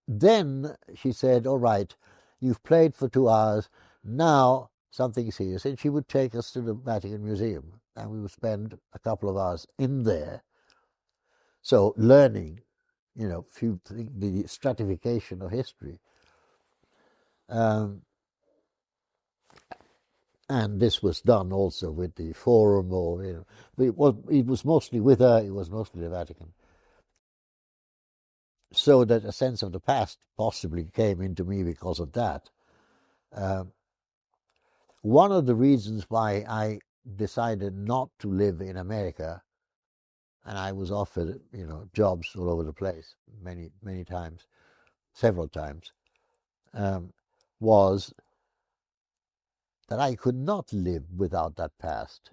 Then she said, all right, you've played for 2 hours, now something serious. And she would take us to the Vatican Museum, and we would spend a couple of hours in there. So learning, the stratification of history. And this was done also with the Forum, or it was mostly with her. It was mostly the Vatican, so that a sense of the past possibly came into me because of that. One of the reasons why I decided not to live in America, and I was offered jobs all over the place many times, several times, was that I could not live without that past.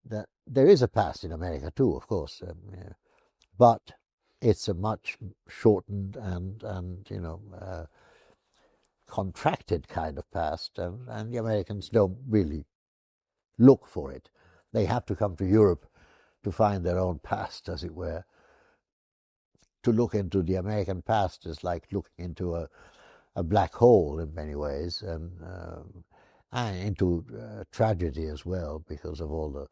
That there is a past in America too, of course, but it's a much shortened and contracted kind of past, and the Americans don't really look for it. They have to come to Europe to find their own past, as it were. To look into the American past is like looking into a black hole in many ways, and into tragedy as well, because of all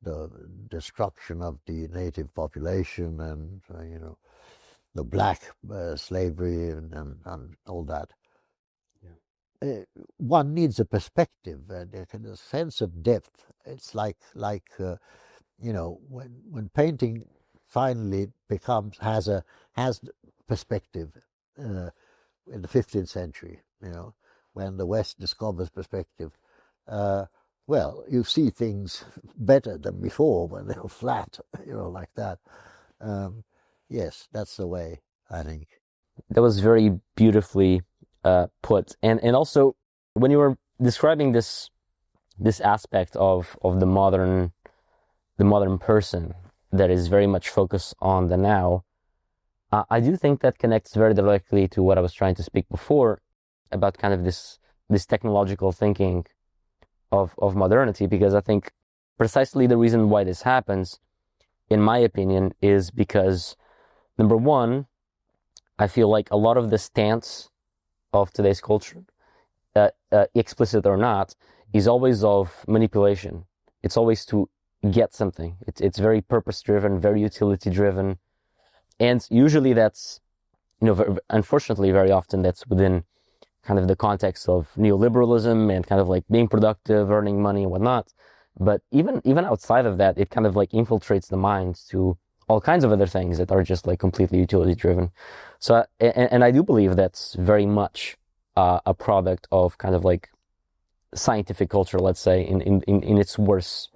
the destruction of the native population, and the black slavery and all that. Yeah. One needs a perspective and a sense of depth. It's like when painting finally has perspective in the 15th century. When the West discovers perspective, you see things better than before when they were flat, like that. Yes, that's the way, I think. That was very beautifully put. And also, when you were describing this aspect of the modern person that is very much focused on the now, I do think that connects very directly to what I was trying to speak before about kind of this technological thinking of modernity, because I think precisely the reason why this happens, in my opinion, is because, number one, I feel like a lot of the stance of today's culture, explicit or not, is always of manipulation. It's always to get something. It's very purpose-driven, very utility-driven, and usually that's, unfortunately, very often that's within kind of the context of neoliberalism and kind of like being productive, earning money and whatnot. But even outside of that, it kind of like infiltrates the mind to all kinds of other things that are just like completely utility driven. So, and I do believe that's very much a product of kind of like scientific culture, let's say, in its worst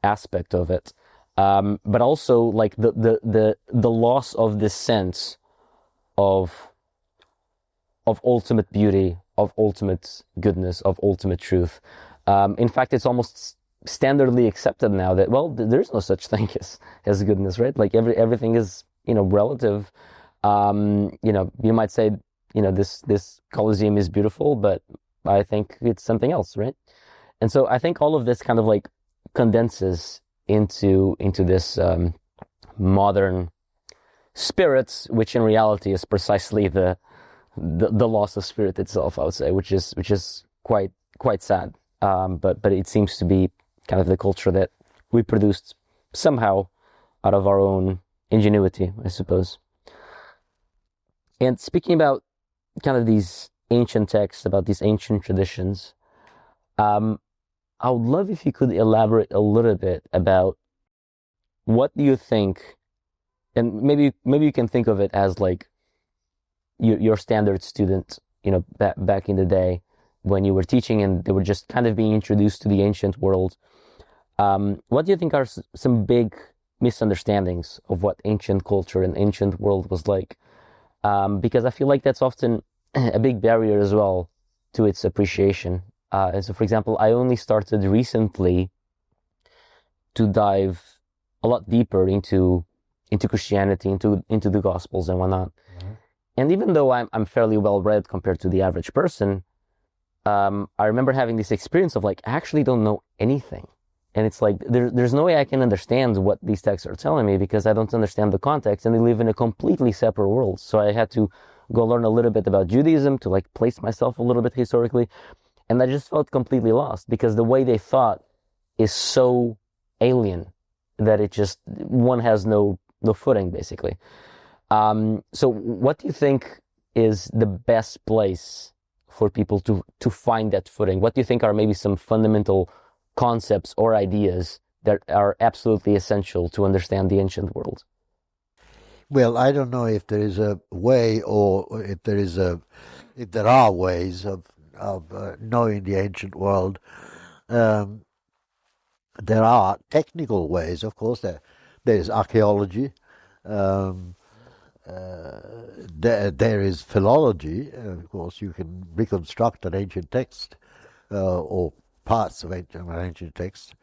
aspect of it. But also like the loss of this sense of ultimate beauty, of ultimate goodness, of ultimate truth. In fact, it's almost standardly accepted now that, well, there's no such thing as goodness, right? Like everything is, relative. You might say, this Colosseum is beautiful, but I think it's something else, right? And so I think all of this kind of like condenses into this modern spirit, which in reality is precisely the loss of spirit itself, I would say, which is quite sad. But it seems to be kind of the culture that we produced somehow out of our own ingenuity, I suppose. And speaking about kind of these ancient texts, about these ancient traditions, I would love if you could elaborate a little bit about what do you think, and maybe you can think of it as like your standard student, back in the day when you were teaching and they were just kind of being introduced to the ancient world. What do you think are some big misunderstandings of what ancient culture and ancient world was like? Because I feel like that's often a big barrier as well to its appreciation. And so, for example, I only started recently to dive a lot deeper into Christianity, into the Gospels and whatnot. Mm-hmm. And even though I'm fairly well read compared to the average person, I remember having this experience of like, I actually don't know anything. And it's like, there's no way I can understand what these texts are telling me because I don't understand the context and they live in a completely separate world. So I had to go learn a little bit about Judaism to like place myself a little bit historically. And I just felt completely lost because the way they thought is so alien that one has no footing basically. So what do you think is the best place for people to find that footing? What do you think are maybe some fundamental concepts or ideas that are absolutely essential to understand the ancient world? Well, I don't know if there is a way or if there are ways of knowing the ancient world. There are technical ways, of course. There is archaeology. There is philology. Of course, you can reconstruct an ancient text or parts of an ancient text.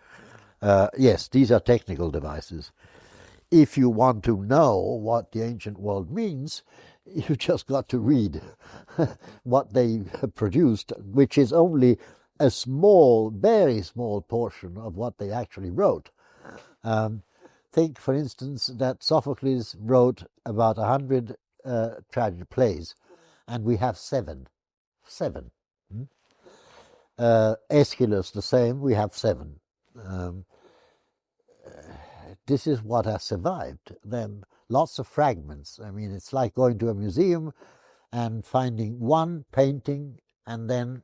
Yes, these are technical devices. If you want to know what the ancient world means, you just got to read what they produced, which is only a small, very small portion of what they actually wrote. Think, for instance, that Sophocles wrote about 100 tragic plays, and we have seven. Aeschylus the same, we have 7. This is what has survived. Then lots of fragments. I mean, it's like going to a museum and finding one painting and then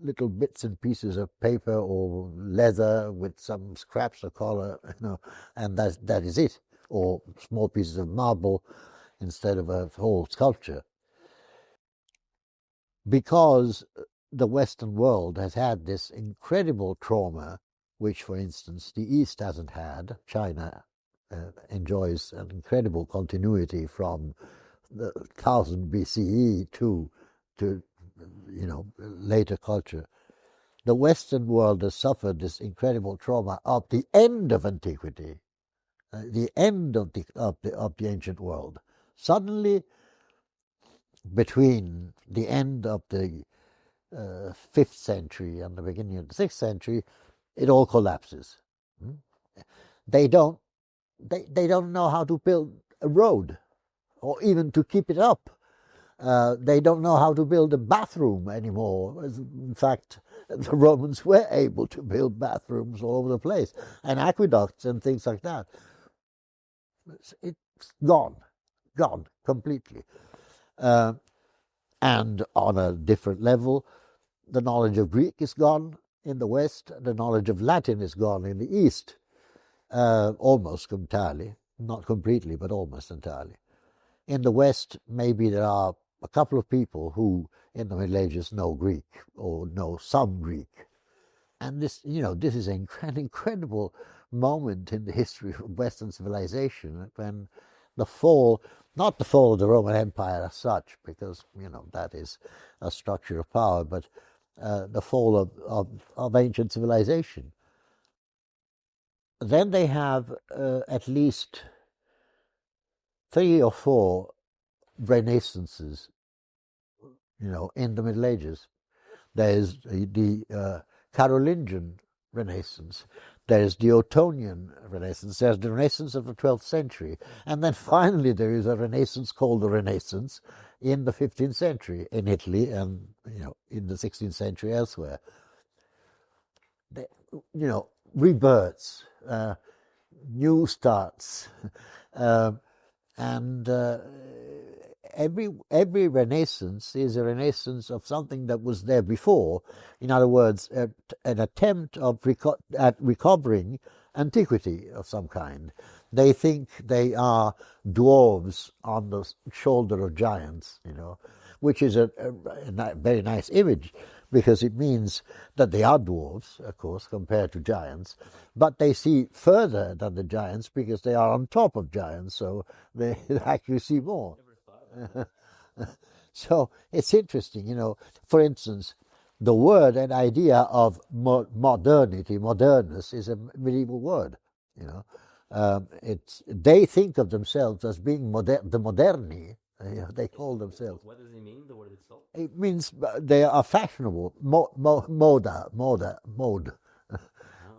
little bits and pieces of paper or leather with some scraps of color, and that is it. Or small pieces of marble instead of a whole sculpture. Because the Western world has had this incredible trauma, which, for instance, the East hasn't had. China enjoys an incredible continuity from the 1000 BCE to later culture. The Western world has suffered this incredible trauma of the end of antiquity, the end of the ancient world. Suddenly, between the end of the 5th century and the beginning of the 6th century, it all collapses. They don't know how to build a road, or even to keep it up. They don't know how to build a bathroom anymore. In fact, the Romans were able to build bathrooms all over the place, and aqueducts and things like that. It's gone completely. And on a different level, the knowledge of Greek is gone in the West, the knowledge of Latin is gone in the East, almost entirely, not completely, but almost entirely. In the West, maybe there are a couple of people who in the Middle Ages know Greek or know some Greek. And this, this is an incredible moment in the history of Western civilization when the fall, not the fall of the Roman Empire as such, because, that is a structure of power, but the fall of ancient civilization. Then they have at least 3 or 4 renaissances, in the Middle Ages. There's the Carolingian Renaissance, there's the Ottonian Renaissance, there's the Renaissance of the 12th century, and then finally there is a Renaissance called the Renaissance in the 15th century in Italy and, in the 16th century elsewhere. Rebirths, new starts, and every Renaissance is a renaissance of something that was there before. In other words, an attempt at recovering antiquity of some kind. They think they are dwarves on the shoulder of giants, which is a very nice image, because it means that they are dwarves, of course, compared to giants, but they see further than the giants because they are on top of giants, so they actually see more. So it's interesting, for instance, the word and idea of modernity, modernus, is a medieval word, they think of themselves as being the moderni. They call themselves. What does it mean, the word itself? It means they are fashionable, mode.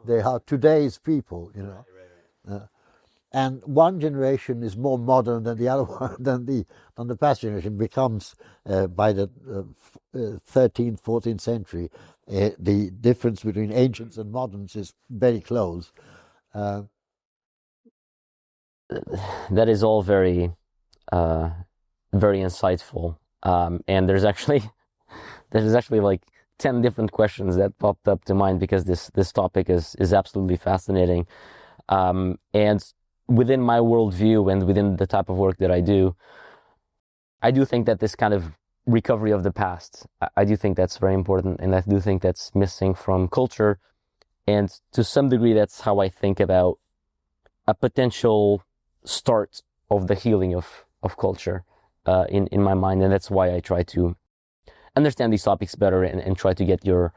They are today's people, Right. And one generation is more modern than the other one, than the past generation becomes, by the 13th, 14th century, the difference between ancients and moderns is very close. That is all very, very insightful. And there's actually like 10 different questions that popped up to mind because this topic is absolutely fascinating. And within my worldview and within the type of work that I do think that this kind of recovery of the past, I do think that's very important, and I do think that's missing from culture. And to some degree, that's how I think about a potential start of the healing of culture in my mind. And that's why I try to understand these topics better and try to get your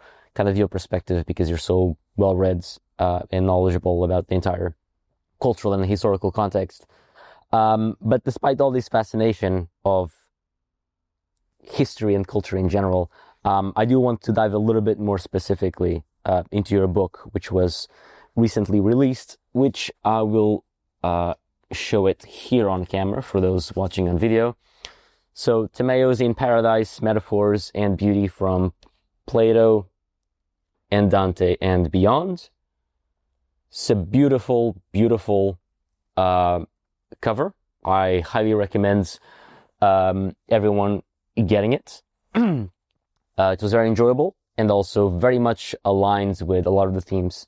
perspective, because you're so well-read and knowledgeable about the entire cultural and historical context. But despite all this fascination of history and culture in general, I do want to dive a little bit more specifically into your book, which was recently released, which I will show it here on camera for those watching on video. So, Timaeus in Paradise, Metaphors and Beauty from Plato and Dante and Beyond. It's a beautiful, beautiful cover. I highly recommend everyone getting it. It was very enjoyable and also very much aligns with a lot of the themes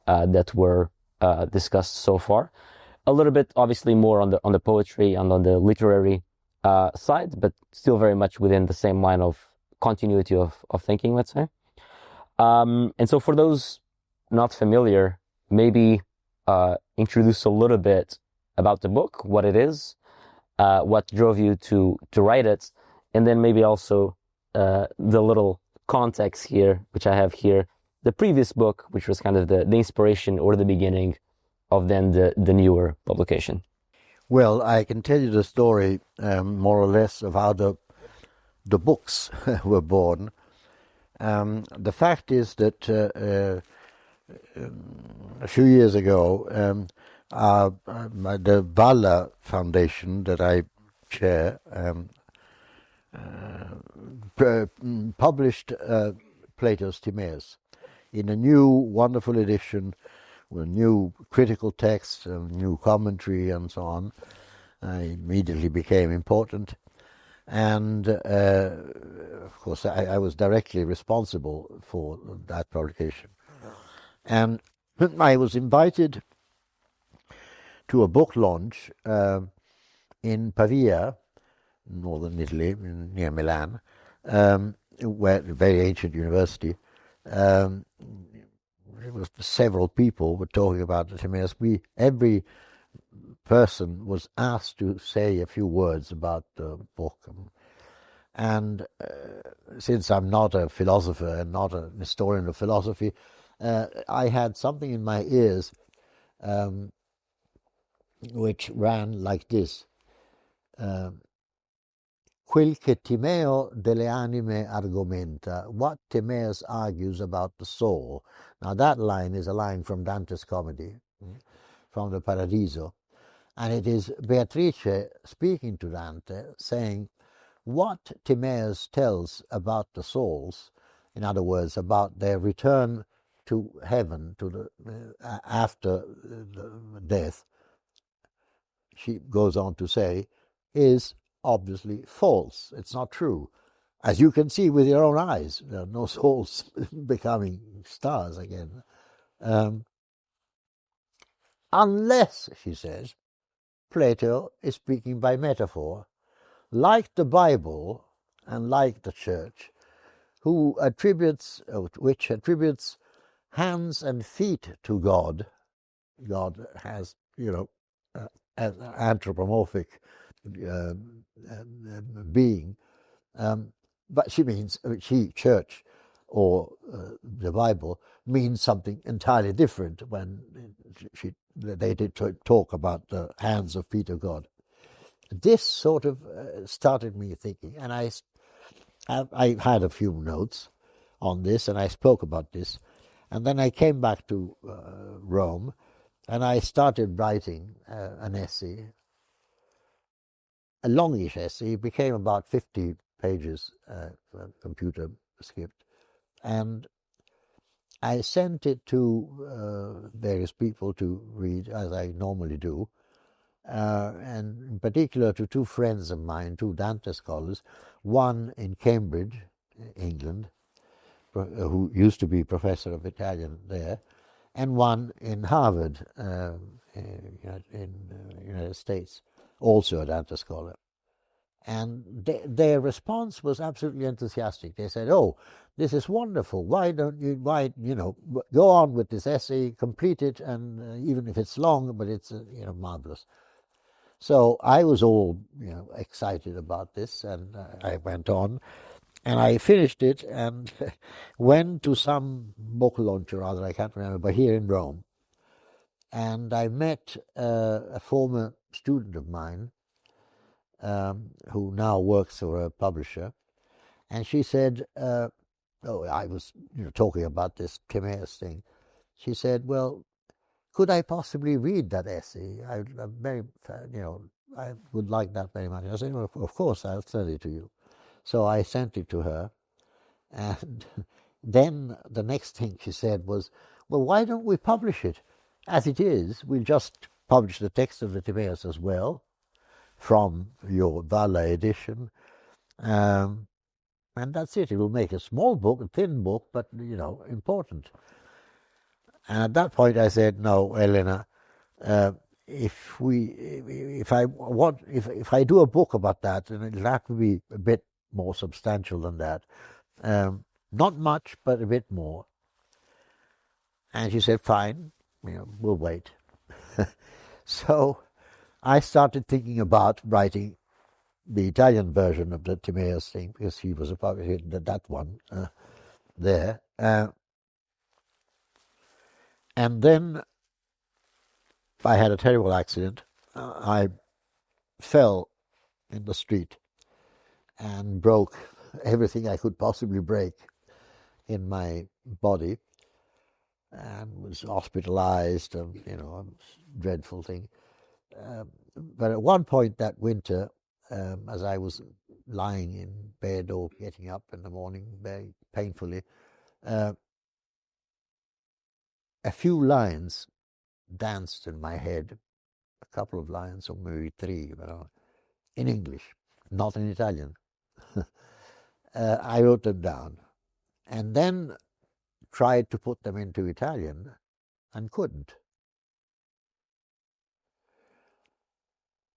that were discussed so far. A little bit, obviously, more on the poetry and on the literary side, but still very much within the same line of continuity of thinking, let's say. And so for those not familiar, maybe introduce a little bit about the book, what it is, what drove you to write it, and then maybe also the little context here, which I have here, the previous book, which was kind of the inspiration or the beginning of then the newer publication. Well, I can tell you the story more or less of how the books were born. The fact is that a few years ago, the Valla Foundation that I chair published Plato's Timaeus in a new wonderful edition with new critical text, new commentary and so on. It immediately became important. And of course, I was directly responsible for that publication. And I was invited to a book launch in Pavia, northern Italy, near Milan, where a very ancient university. It was several people were talking about the Timaeus. Every person was asked to say a few words about the book. And since I'm not a philosopher and not an historian of philosophy, I had something in my ears which ran like this. Quel che Timeo delle anime argomenta, what Timaeus argues about the soul. Now that line is a line from Dante's comedy, from the Paradiso. And it is Beatrice speaking to Dante, saying, what Timaeus tells about the souls, in other words, about their return to heaven after death, she goes on to say, is obviously false. It's not true. As you can see with your own eyes, there are no souls becoming stars again. Unless, she says, Plato is speaking by metaphor, like the Bible and like the Church, which attributes hands and feet to God. God has, an anthropomorphic being, but she means Church or the Bible means something entirely different when they did talk about the hands or feet of God. This sort of started me thinking, and I had a few notes on this, and I spoke about this, and then I came back to Rome, and I started writing an essay, a longish essay. It became about 50 pages, computer script, and I sent it to various people to read, as I normally do, and in particular to two friends of mine, two Dante scholars, one in Cambridge, England, who used to be professor of Italian there, and one in Harvard, in the United States, also a Dante scholar. And their response was absolutely enthusiastic. They said, "Oh, this is wonderful. Why don't you, go on with this essay, complete it, and even if it's long, but it's, marvelous." So I was all, excited about this, and I went on, and I finished it, and went to some book launch or other, I can't remember, but here in Rome, and I met a former student of mine, who now works for a publisher, and she said, I was talking about this Timaeus thing. She said, "Well, could I possibly read that essay? I would like that very much." I said, "Well, of course, I'll send it to you." So I sent it to her, and then the next thing she said was, "Well, why don't we publish it? As it is, we'll just publish the text of the Timaeus as well, from your Valla edition, and that's it. It will make a small book, a thin book, but, important." And at that point I said, "No, Elena, if I do a book about that, then it'll have to be a bit more substantial than that. Not much, but a bit more." And she said, "Fine, we'll wait." So I started thinking about writing the Italian version of the Timaeus thing, because he was a publisher, that one there. And then I had a terrible accident. I fell in the street and broke everything I could possibly break in my body, and was hospitalized, a dreadful thing. But at one point that winter, as I was lying in bed or getting up in the morning very painfully, a few lines danced in my head, a couple of lines, or maybe three, in English, not in Italian. I wrote them down, and then tried to put them into Italian, and couldn't.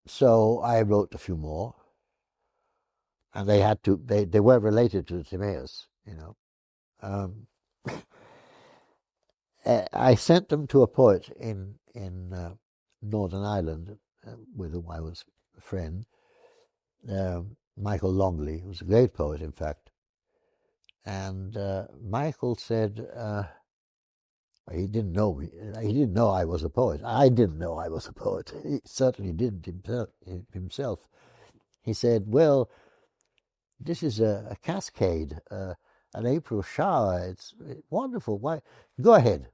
So I wrote a few more, and they had to. They were related to Timaeus, you know. I sent them to a poet in Northern Ireland, with whom I was a friend, Michael Longley, who was a great poet, in fact. And Michael said he didn't know me. He didn't know I was a poet. I didn't know I was a poet. He certainly didn't himself. He said, "Well, this is a cascade, an April shower. It's wonderful. Why? Go ahead."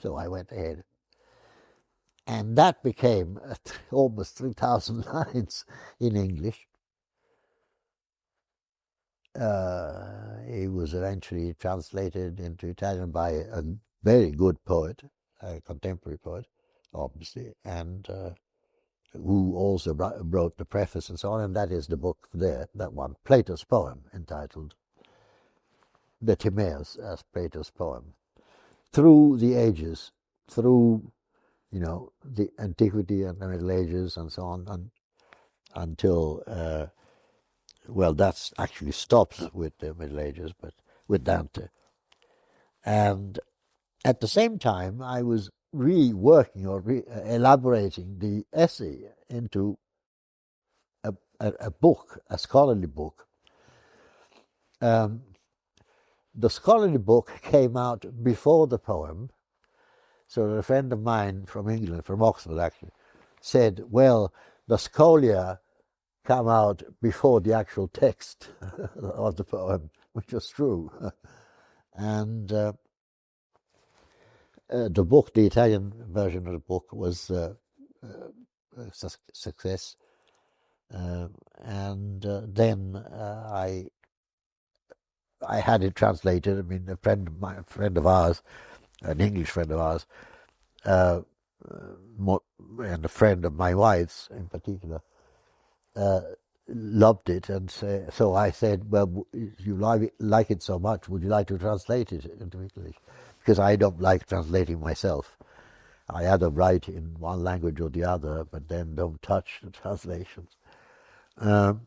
So I went ahead. And that became almost 3,000 lines in English. It was eventually translated into Italian by a very good poet, a contemporary poet, obviously, and who also wrote the preface and so on, and that is the book there, that one, Plato's poem, entitled The Timaeus, as Plato's poem. Through the ages, through, you know, the Antiquity and the Middle Ages and so on, until, well, that's actually stops with the Middle Ages, but with Dante. And at the same time, I was reworking or elaborating the essay into a book, a scholarly book. The scholarly book came out before the poem, so a friend of mine from England, from Oxford actually, said, well, the scholia come out before the actual text of the poem, which was true. And the book, the Italian version of the book, was a success. And then I had it translated. I mean, a friend of ours, an English friend of ours, and a friend of my wife's in particular, loved it, and so I said, well, you like it so much, would you like to translate it into English? Because I don't like translating myself. I either write in one language or the other, but then don't touch the translations. And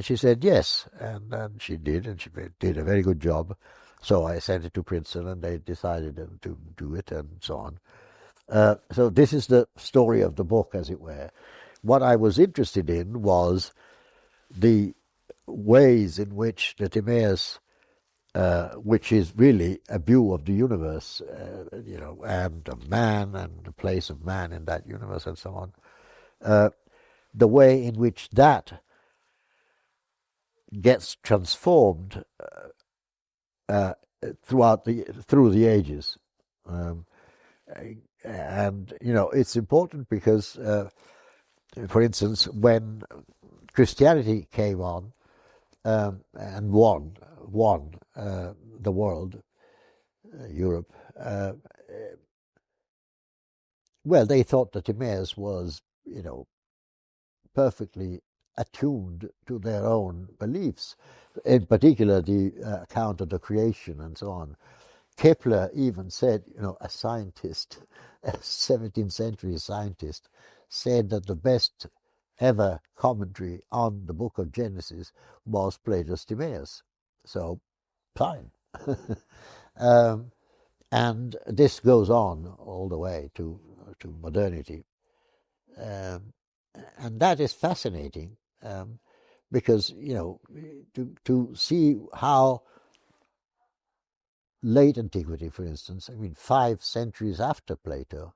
she said yes, and she did, and she did a very good job. So I sent it to Princeton, and they decided to do it, and so on. So this is the story of the book, as it were. What I was interested in was the ways in which the Timaeus, which is really a view of the universe, you know, and of man and the place of man in that universe and so on, the way in which that gets transformed through the ages. And, you know, it's important because, for instance, when Christianity came on and won the world, Europe, well, they thought that Timaeus was, you know, perfectly attuned to their own beliefs, in particular the account of the creation and so on. Kepler even said, you know, a scientist, a 17th century scientist, said that the best ever commentary on the book of Genesis was Plato's Timaeus. So, fine. And this goes on all the way to modernity. And that is fascinating because, you know, to see how late antiquity, for instance, I mean 5 centuries after Plato,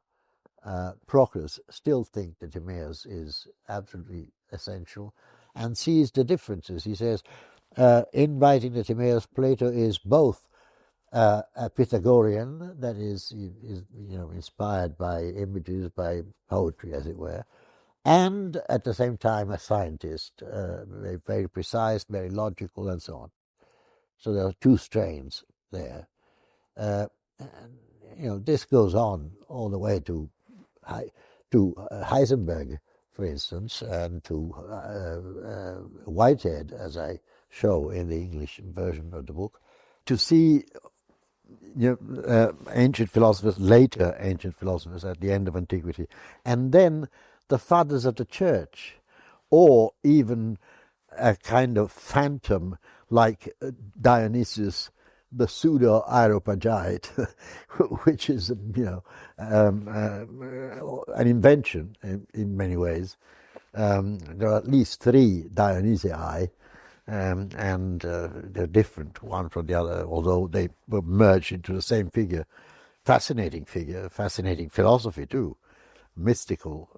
Proclus still think that Timaeus is absolutely essential and sees the differences. He says, in writing the Timaeus, Plato is both a Pythagorean, that is, you know, inspired by images, by poetry, as it were, and at the same time a scientist, very, very precise, very logical, and so on. So there are 2 strains there. And, you know, this goes on all the way to Heisenberg, for instance, and to Whitehead, as I show in the English version of the book, to see ancient philosophers, later ancient philosophers at the end of Antiquity, and then the fathers of the church, or even a kind of phantom like Dionysius, the pseudo-Areopagite, which is, an invention in many ways. There are at least 3 Dionysii, and they're different one from the other, although they were merged into the same figure. Fascinating figure, fascinating philosophy too, mystical.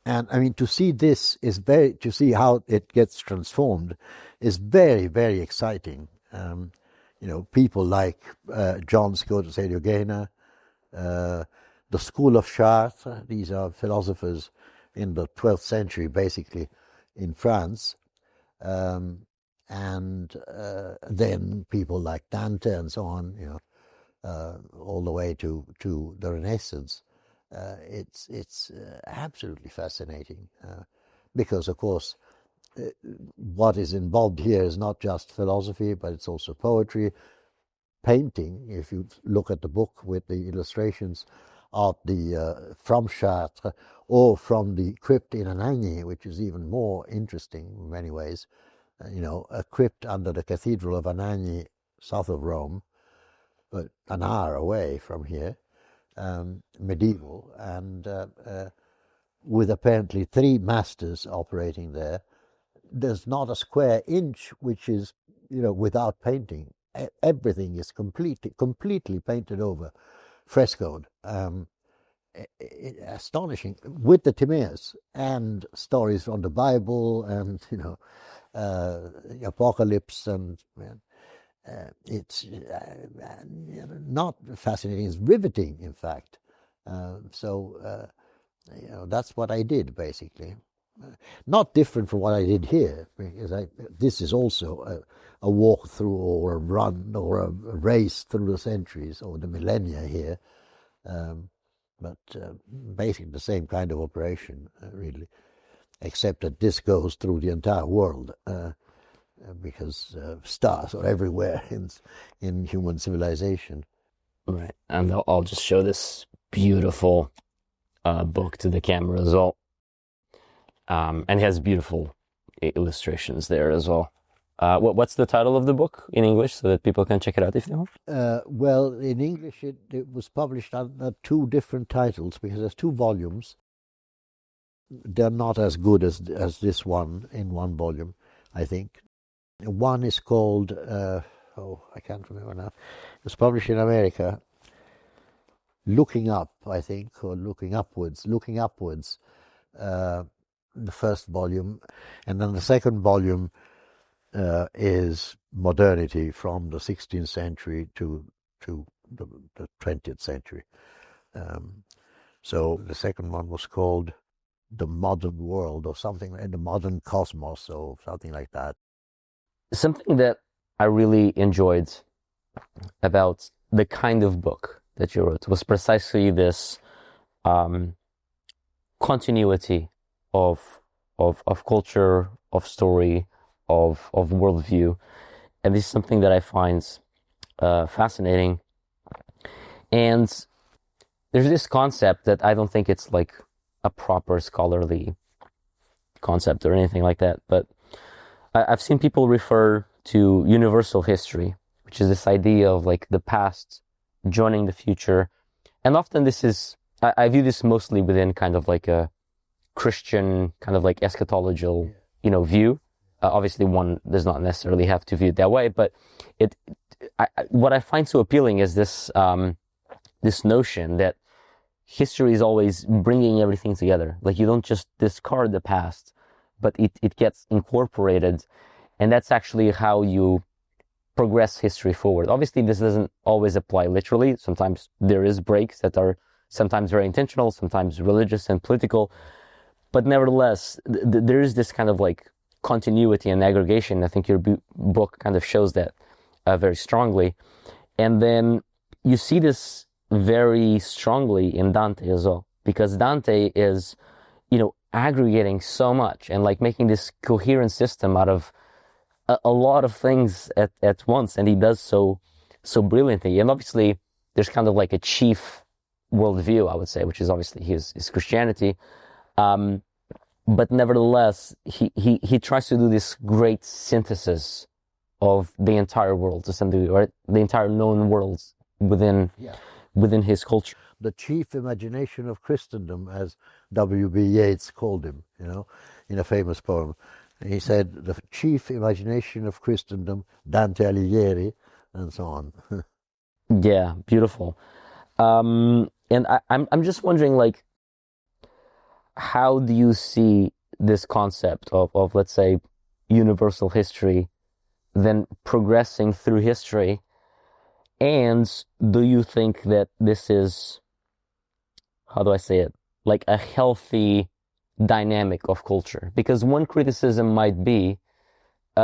And I mean, to see this to see how it gets transformed is very, very exciting. People like John Scotus Eriugena, the school of Chartres. These are philosophers in the 12th century, basically, in France. And then people like Dante and so on, all the way to the Renaissance. It's absolutely fascinating because, of course, what is involved here is not just philosophy, but it's also poetry, painting. If you look at the book with the illustrations of the from Chartres or from the crypt in Anagni, which is even more interesting in many ways, a crypt under the Cathedral of Anagni, south of Rome, but an hour away from here, medieval, and with apparently 3 masters operating there. There's not a square inch which is, without painting. Everything is completely painted over, frescoed. Astonishing, with the Timaeus and stories from the Bible and, Apocalypse, and it's not fascinating, it's riveting, in fact. That's what I did, basically. Not different from what I did here, because this is also a walk through or a run or a race through the centuries or the millennia here, but basically the same kind of operation, really, except that this goes through the entire world, because stars are everywhere in human civilization. Right, and I'll just show this beautiful book to the camera as well. And it has beautiful illustrations there as well. What's the title of the book in English so that people can check it out if they want? Well, in English it was published under 2 different titles because there's 2 volumes. They're not as good as this one in 1 volume, I think. One is called, I can't remember now. It was published in America, Looking Up, I think, or Looking Upwards, the first volume. And then the second volume is Modernity, from the 16th century to the 20th century. So the second one was called The Modern World, or something, and The Modern Cosmos, or something like that. Something that I really enjoyed about the kind of book that you wrote was precisely this continuity of culture, of story, of worldview, and this is something that I find fascinating. And there's this concept that I don't think it's like a proper scholarly concept or anything like that, but I've seen people refer to universal history, which is this idea of like the past joining the future. And often this is, I view this mostly within kind of like a Christian kind of like eschatological, view. Obviously one does not necessarily have to view it that way, but what I find so appealing is this, this notion that history is always bringing everything together. Like you don't just discard the past, but it gets incorporated, and that's actually how you progress history forward. Obviously, this doesn't always apply literally. Sometimes there is breaks that are sometimes very intentional, sometimes religious and political, but nevertheless, there is this kind of like continuity and aggregation. I think your book kind of shows that very strongly. And then you see this very strongly in Dante as well, because Dante is, aggregating so much and like making this coherent system out of a lot of things at once, and he does so brilliantly. And obviously, there's kind of like a chief worldview, I would say, which is obviously his Christianity. But nevertheless, he tries to do this great synthesis of the entire world to some degree, or the entire known world within his culture. The chief imagination of Christendom, as W.B. Yeats called him, in a famous poem. He said, the chief imagination of Christendom, Dante Alighieri, and so on. Yeah, beautiful. And I'm just wondering, like, how do you see this concept of let's say universal history then progressing through history? And do you think that this is, how do I say it, like a healthy dynamic of culture? Because one criticism might be,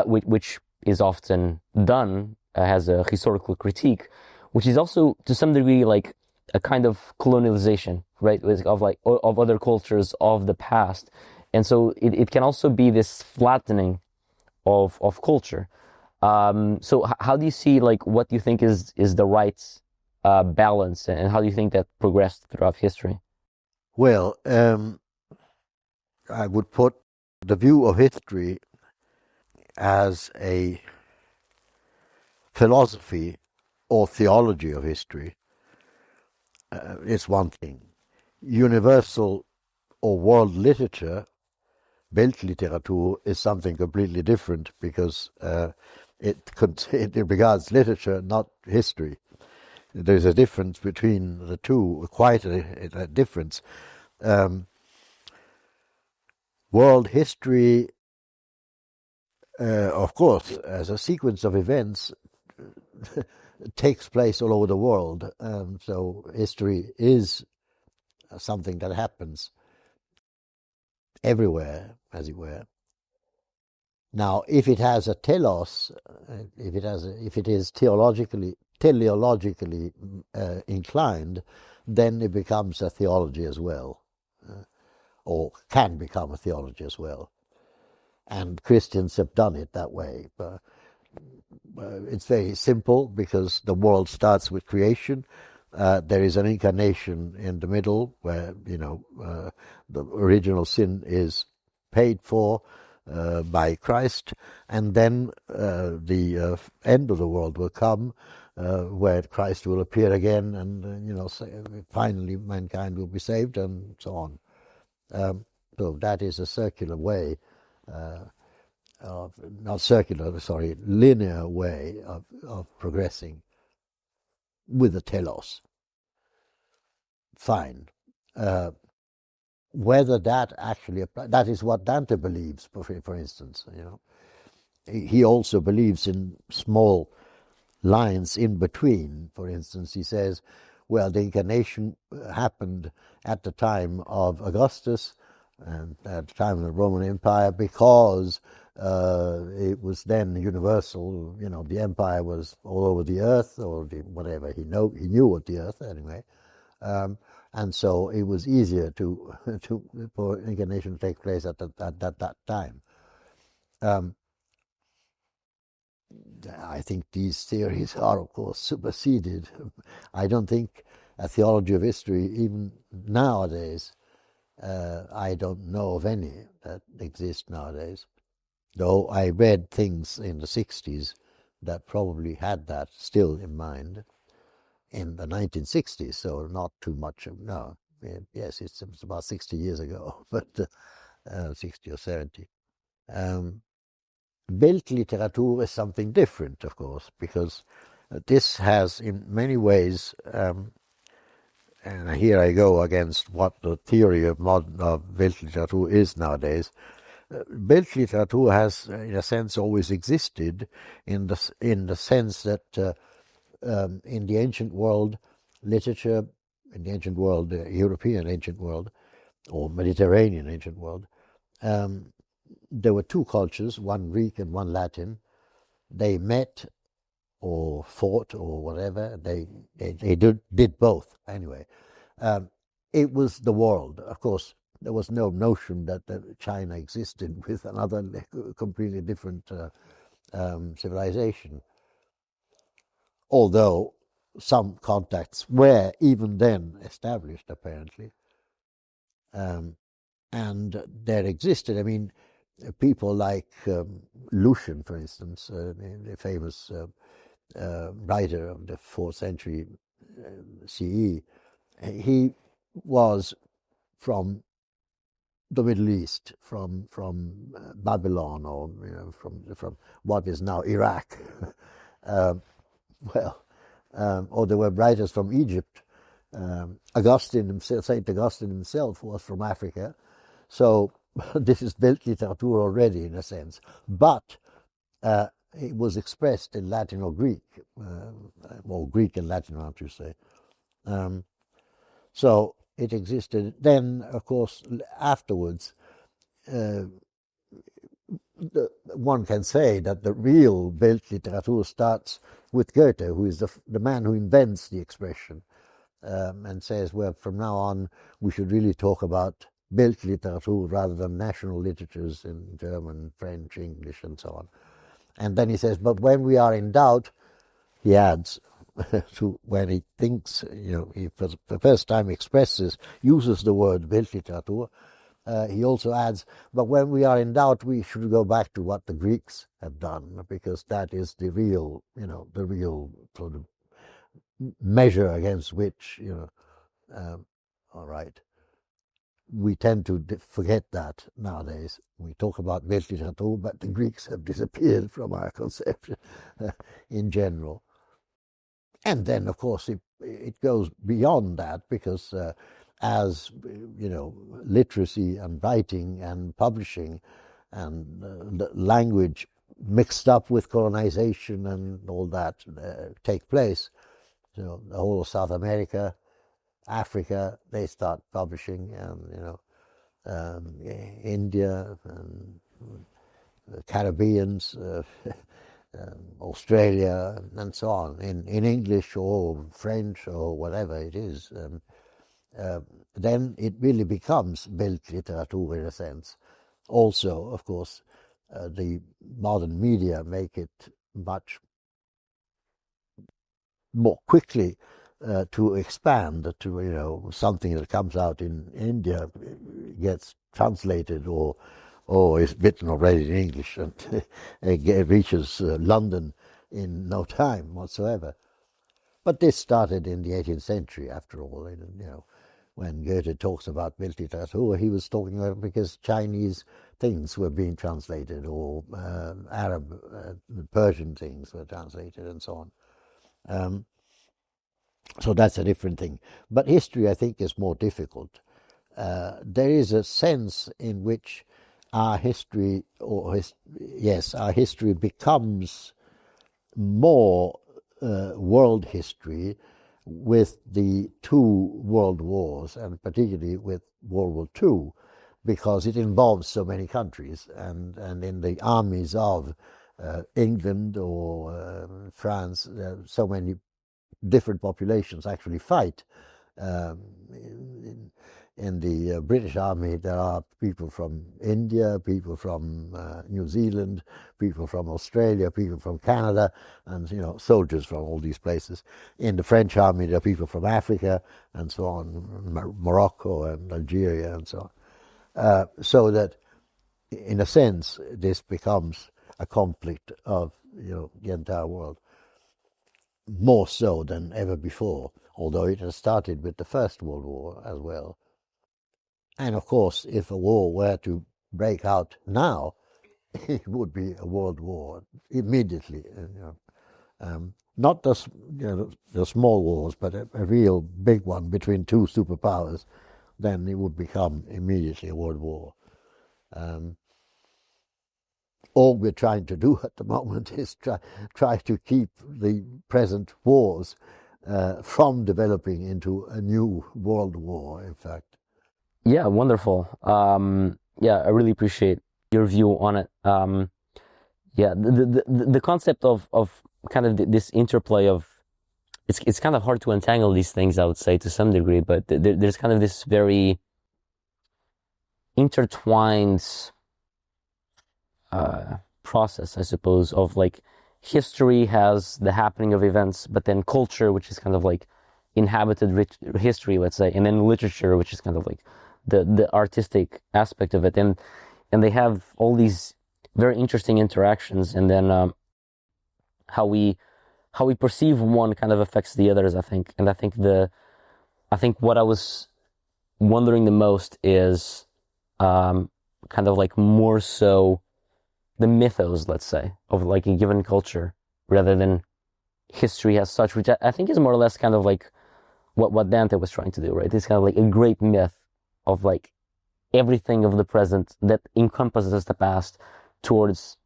which is often done as a historical critique, which is also to some degree like a kind of colonialization, right, of other cultures of the past. And so it can also be this flattening of culture. So how do you see, like, what do you think is the right balance, and how do you think that progressed throughout history? Well, I would put the view of history as a philosophy or theology of history. It's one thing. Universal or world literature, Weltliteratur, is something completely different, because it regards literature, not history. There's a difference between the two, quite a difference. World history, of course, as a sequence of events, takes place all over the world. So history is something that happens everywhere, as it were. Now, if it has a telos, if it is teleologically inclined, then it becomes a theology as well, or can become a theology as well. And Christians have done it that way. It's very simple, because the world starts with creation. There is an incarnation in the middle where, the original sin is paid for by Christ, and then the end of the world will come, where Christ will appear again, and finally mankind will be saved, and so on. So that is a circular way, linear way of progressing with the telos. Fine. Whether that actually applies, that is what Dante believes, for instance. He also believes in small lines in between. For instance, he says, well, the incarnation happened at the time of Augustus and at the time of the Roman Empire, because it was then universal. The empire was all over the earth, or whatever. He knew of the earth anyway. And so it was easier for incarnation to take place at that time. I think these theories are, of course, superseded. I don't think a theology of history, even nowadays, I don't know of any that exist nowadays. Though I read things in the 60s that probably had that still in mind. In the 1960s, so not too much. No, yes, it's about 60 years ago, but 60 or 70. Weltliteratur is something different, of course, because this has, in many ways, and here I go against what the theory of Weltliteratur is nowadays. Weltliteratur has, in a sense, always existed in the sense that in the ancient world, literature, in the ancient world, the European ancient world, or Mediterranean ancient world, there were two cultures, one Greek and one Latin. They met or fought or whatever. They did both anyway. It was the world. Of course, there was no notion that China existed with another completely different civilization. Although some contacts were even then established, apparently. And there existed, I mean, people like Lucian, for instance, the famous writer of the 4th century CE. He was from the Middle East, from Babylon, or from what is now Iraq. Or there were writers from Egypt. Augustine himself, Saint Augustine himself, was from Africa. So this is Weltliteratur already, in a sense. But it was expressed in Latin or Greek, or Greek and Latin, I have to say. So it existed. Then, of course, afterwards, one can say that the real Weltliteratur starts with Goethe, who is the man who invents the expression, and says, well, from now on, we should really talk about Weltliteratur rather than national literatures in German, French, English, and so on. And then he says, but when we are in doubt, he adds, when he thinks, he for the first time uses the word Weltliteratur, he also adds, but when we are in doubt, we should go back to what the Greeks have done, because that is the real sort of measure against which, all right. We tend to forget that nowadays. We talk about Weltliteratur, but the Greeks have disappeared from our conception in general. And then, of course, it goes beyond that, because as literacy and writing and publishing and the language mixed up with colonization and all that take place, the whole of South America, Africa, they start publishing, and India, and the Caribbeans, Australia, and so on, in English or French or whatever it is. Then it really becomes Weltliteratur in a sense. Also, of course, the modern media make it much more quickly to expand to something that comes out in India gets translated or is written already in English and it reaches London in no time whatsoever. But this started in the 18th century, after all. When Goethe talks about Weltliteratur, he was talking about because Chinese things were being translated, or Arab, Persian things were translated, and so on. So that's a different thing. But history, I think, is more difficult. There is a sense in which our history, our history becomes more world history with the 2 world wars, and particularly with World War II, because it involves so many countries, and in the armies of England or France, so many different populations actually fight. In the British Army, there are people from India, people from New Zealand, people from Australia, people from Canada, and soldiers from all these places. In the French Army, there are people from Africa and so on, Morocco and Algeria and so on. So that, in a sense, this becomes a conflict of the entire world, more so than ever before, although it has started with the First World War as well. And of course, if a war were to break out now, it would be a world war immediately. Not the small wars, but a real big one between 2 superpowers. Then it would become immediately a world war. All we're trying to do at the moment is try to keep the present wars from developing into a new world war, in fact. Yeah, wonderful. I really appreciate your view on it. The concept of kind of this interplay of it's kind of hard to untangle these things, I would say, to some degree, but there's kind of this very intertwined process, I suppose, of like history has the happening of events, but then culture, which is kind of like inhabited history, let's say, and then literature, which is kind of like the artistic aspect of it, and they have all these very interesting interactions, and then how we perceive one kind of affects the others, I think. And I think what I was wondering the most is kind of like more so the mythos, let's say, of like a given culture rather than history as such, which I think is more or less kind of like what Dante was trying to do, right? It's kind of like a great myth of like everything of the present that encompasses the past towards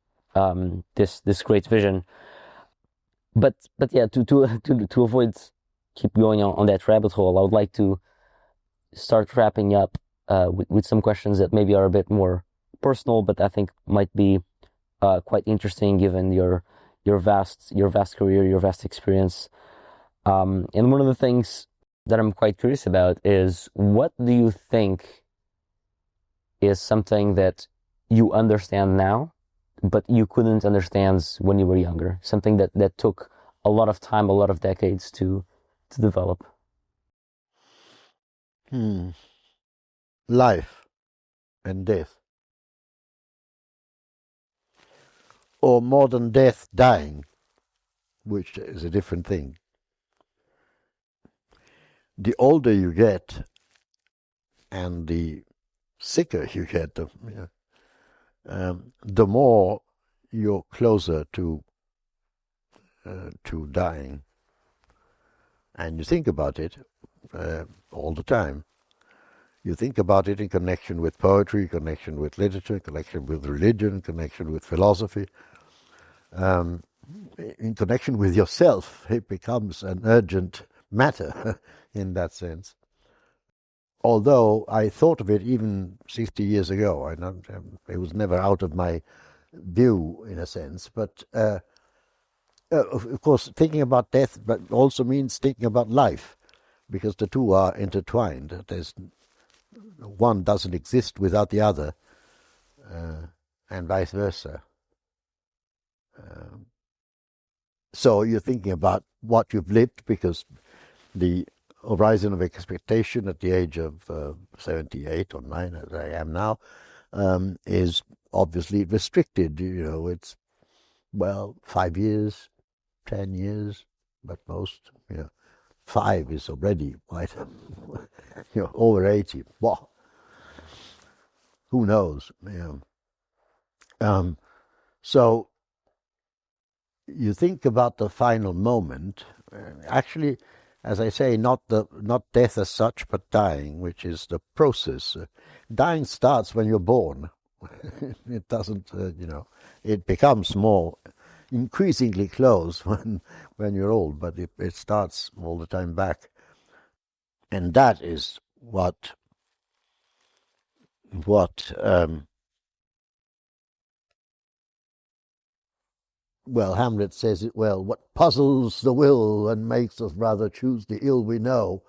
this great vision. But yeah, to avoid keep going on that rabbit hole, I would like to start wrapping up with some questions that maybe are a bit more personal, but I think might be quite interesting given your vast career, your vast experience. And one of the things that I'm quite curious about is, what do you think is something that you understand now, but you couldn't understand when you were younger? Something that took a lot of time, a lot of decades to develop. Life and death. Or more than death, dying, which is a different thing. The older you get and the sicker you get, the more you're closer to dying. And you think about it all the time. You think about it in connection with poetry, connection with literature, connection with religion, connection with philosophy. In connection with yourself, it becomes an urgent matter in that sense. Although I thought of it even 60 years ago, it was never out of my view in a sense. But of course, thinking about death but also means thinking about life, because the two are intertwined. One doesn't exist without the other, and vice versa. So you're thinking about what you've lived, because the horizon of expectation at the age of 78 or 9, as I am now, is obviously restricted. It's 5 years, 10 years, but most 5 is already quite over 80. Wow. Who knows? So you think about the final moment. Actually, as I say, not death as such, but dying, which is the process. Dying starts when you're born. It doesn't, it becomes more increasingly close when you're old, but it starts all the time back. And that is what Hamlet says it well, what puzzles the will and makes us rather choose the ill we know.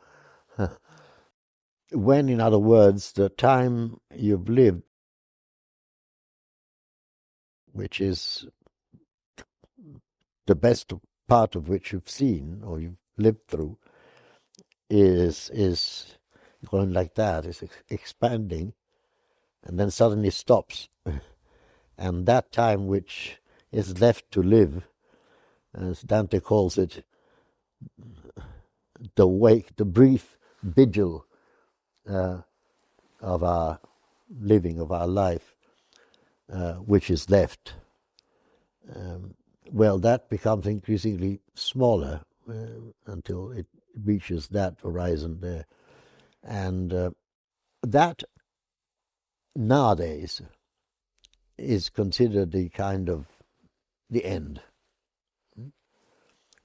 When, in other words, the time you've lived, which is the best part of which you've seen or you've lived through, is going like that, is expanding, and then suddenly stops. And that time which is left to live, as Dante calls it, the brief vigil of our living, of our life, which is left, that becomes increasingly smaller until it reaches that horizon there. And that nowadays is considered the end.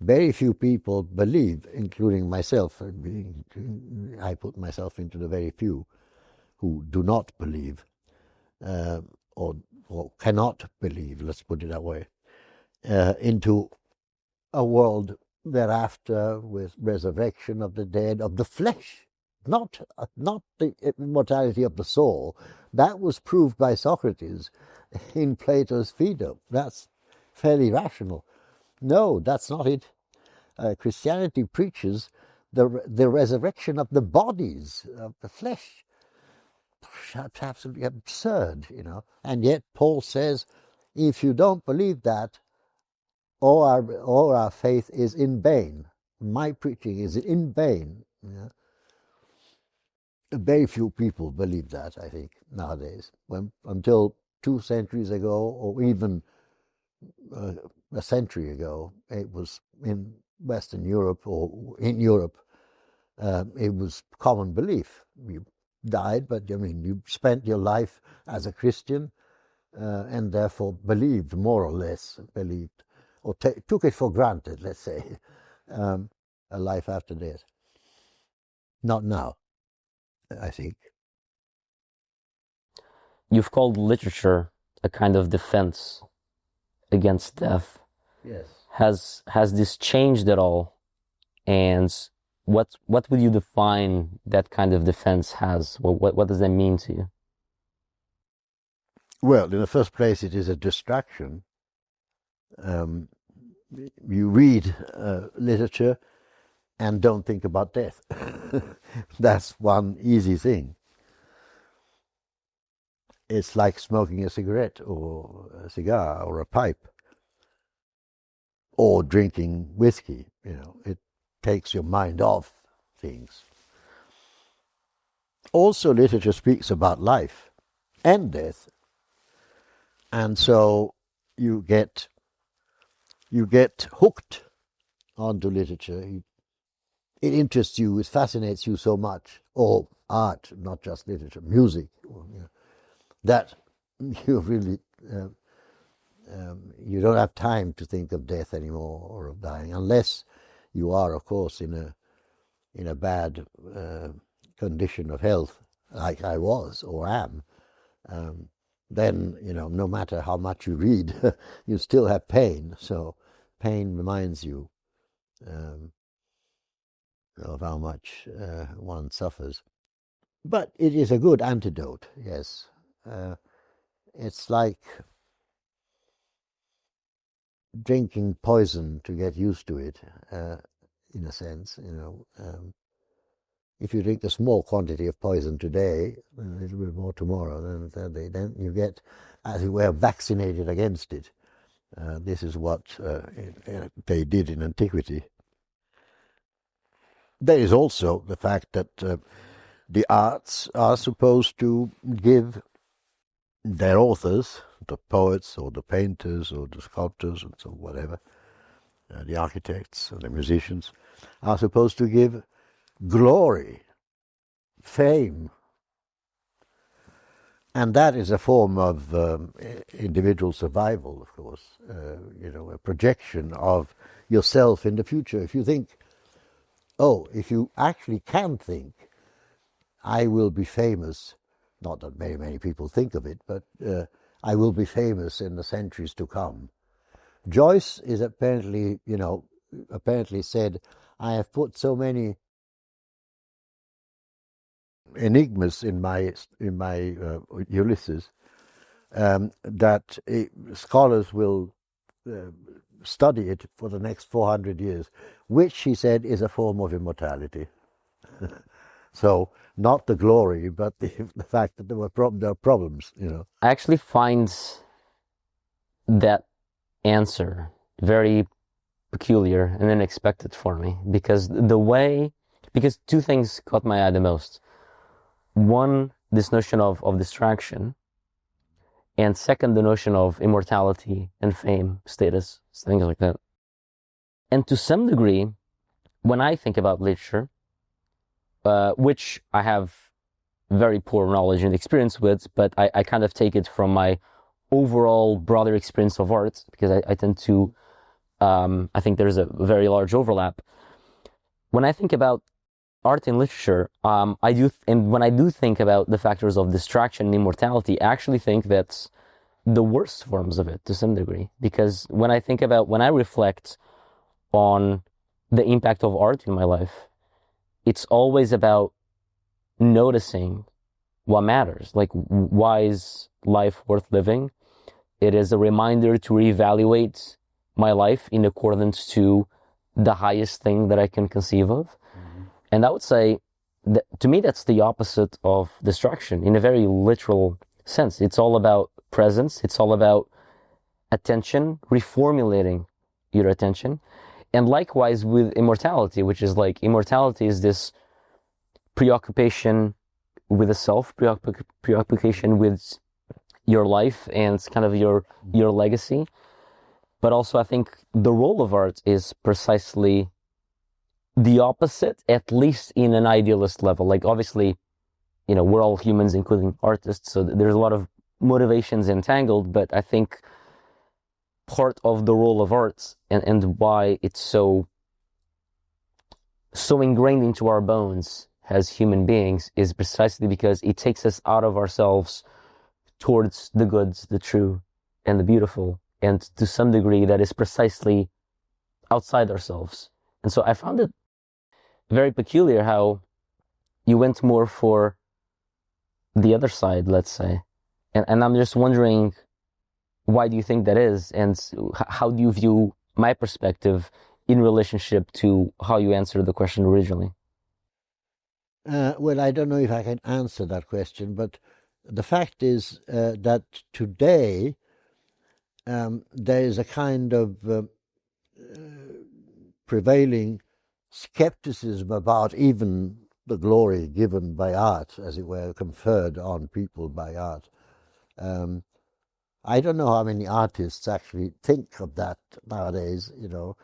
Very few people believe, including myself. I put myself into the very few who do not believe, or cannot believe, let's put it that way, into a world thereafter with resurrection of the dead, of the flesh not the immortality of the soul. That was proved by Socrates in Plato's Phaedo. That's fairly rational. No, that's not it. Christianity preaches the resurrection of the bodies, of the flesh. That's absolutely absurd, And yet Paul says, if you don't believe that, all our faith is in vain. My preaching is in vain. Very few people believe that, I think, nowadays. Until 2 centuries ago, or even a century ago, it was in Western Europe or in Europe, it was common belief. You died, but you spent your life as a Christian, and therefore believed, more or less believed, or took it for granted, let's say, a life after death. Not now, I think. You've called literature a kind of defense against death. Yes. Has this changed at all? And what would you define that kind of defense as? What does that mean to you? Well, in the first place, it is a distraction. You read literature and don't think about death. That's one easy thing. It's like smoking a cigarette or a cigar or a pipe or drinking whiskey. It takes your mind off things. Also, literature speaks about life and death, and so you get hooked onto literature. It interests you, it fascinates you so much, or art, not just literature, music, that you really you don't have time to think of death anymore or of dying, unless you are, of course, in a bad condition of health, like I was or am. Then no matter how much you read, you still have pain. So pain reminds you of how much one suffers. But it is a good antidote, yes. It's like drinking poison to get used to it, in a sense. If you drink a small quantity of poison today, a little bit more tomorrow, then you get, as it were, vaccinated against it. This is what they did in Antiquity. There is also the fact that the arts are supposed to give their authors, the poets or the painters or the sculptors and so whatever, the architects and the musicians, are supposed to give glory, fame. And that is a form of individual survival, of course, a projection of yourself in the future. If you think, if you actually can think, I will be famous, not that very many people think of it, but I will be famous in the centuries to come. Joyce is apparently said, I have put so many enigmas in my Ulysses that scholars will study it for the next 400 years, which, she said, is a form of immortality. So not the glory, but the fact that there are problems. I actually find that answer very peculiar and unexpected for me, because two things caught my eye the most. One, this notion of distraction, and second, the notion of immortality and fame, status, things like that. And to some degree, when I think about literature, which I have very poor knowledge and experience with, but I kind of take it from my overall broader experience of art, because I tend to, I think there's a very large overlap. When I think about art and literature, and when I do think about the factors of distraction and immortality, I actually think that's the worst forms of it to some degree. Because when I reflect on the impact of art in my life, it's always about noticing what matters. Like, why is life worth living? It is a reminder to reevaluate my life in accordance to the highest thing that I can conceive of. Mm-hmm. And I would say that, to me, that's the opposite of distraction in a very literal sense. It's all about presence. It's all about attention, reformulating your attention. And likewise with immortality, which is like, immortality is this preoccupation with the self, preoccupation with your life and kind of your legacy. But also I think the role of art is precisely the opposite, at least in an idealist level. Like, obviously, you know, we're all humans, including artists, so there's a lot of motivations entangled, but I think part of the role of art and why it's so ingrained into our bones as human beings is precisely because it takes us out of ourselves towards the goods, the true, and the beautiful. And to some degree, that is precisely outside ourselves. And so I found it very peculiar how you went more for the other side, let's say. And I'm just wondering, why do you think that is? And how do you view my perspective in relationship to how you answered the question originally? Well, I don't know if I can answer that question, but the fact is that today there is a kind of prevailing skepticism about even the glory given by art, as it were, conferred on people by art. I don't know how many artists actually think of that nowadays, you know,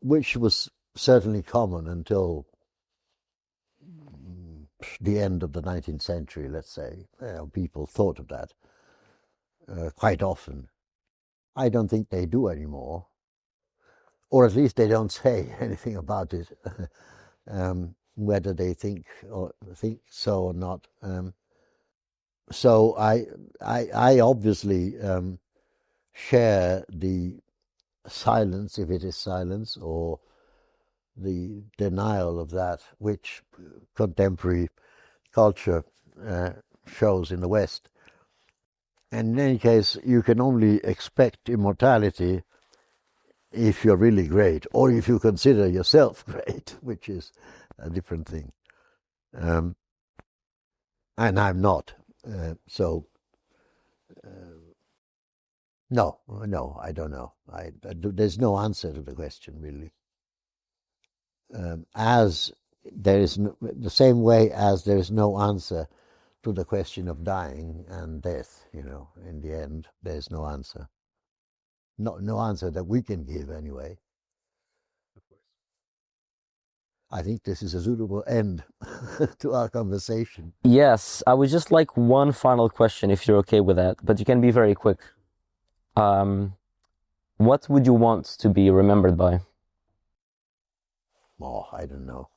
which was certainly common until the end of the 19th century, let's say. People thought of that quite often. I don't think they do anymore, or at least they don't say anything about it, whether they think so or not. So I obviously share the silence, if it is silence, or the denial of that which contemporary culture shows in the West. And in any case, you can only expect immortality if you're really great, or if you consider yourself great, which is a different thing. And I'm not. No, I don't know. There's no answer to the question, really. As there is the same way as there is no answer to the question of dying and death, you know, in the end, there's no answer. No answer that we can give, anyway. Of course. I think this is a suitable end to our conversation. Yes, I would just like one final question, if you're okay with that, but you can be very quick. What would you want to be remembered by? Oh, I don't know.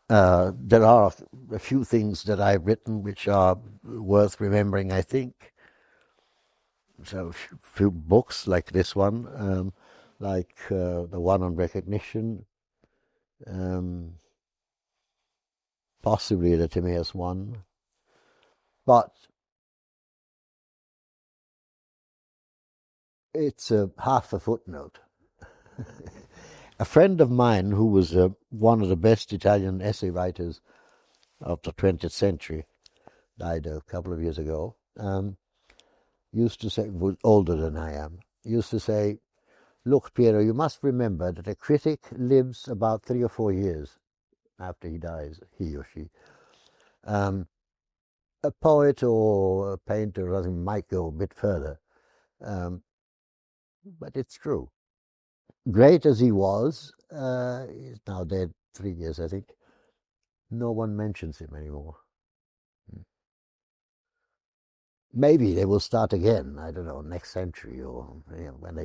There are a few things that I've written which are worth remembering, I think. So a few books like this one, like the one on recognition, possibly the Timaeus one. But it's half a footnote. A friend of mine who was one of the best Italian essay writers of the 20th century, died a couple of years ago, used to say, was older than I am, used to say, look, Piero, you must remember that a critic lives about 3 or 4 years after he dies, he or she. A poet or a painter or something might go a bit further, but it's true. Great as he was, he's now dead 3 years, I think, no one mentions him anymore. Maybe they will start again, I don't know, next century, or when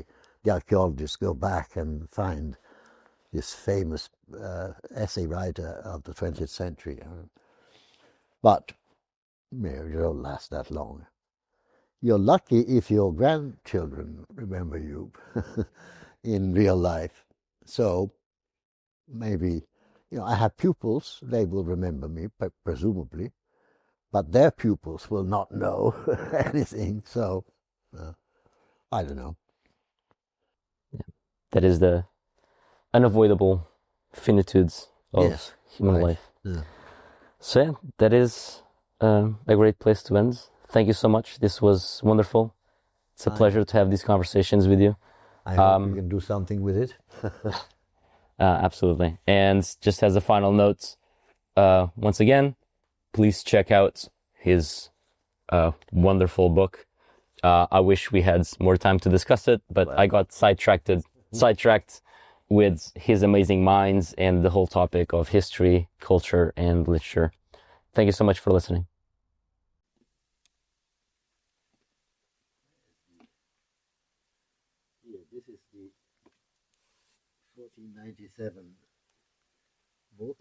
the archaeologists go back and find this famous essay writer of the 20th century. But you don't last that long. You're lucky if your grandchildren remember you in real life. So maybe I have pupils, they will remember me, presumably, but their pupils will not know anything, so I don't know. Yeah. That is the unavoidable finitudes of human life. Yeah. So yeah, that is a great place to end. Thank you so much. This was wonderful. It's a pleasure to have these conversations with you. I hope we can do something with it. Absolutely. And just as a final note, once again, please check out his wonderful book. I wish we had more time to discuss it, but I got sidetracked with his amazing minds and the whole topic of history, culture, and literature. Thank you so much for listening. Here, this is the 1497 book.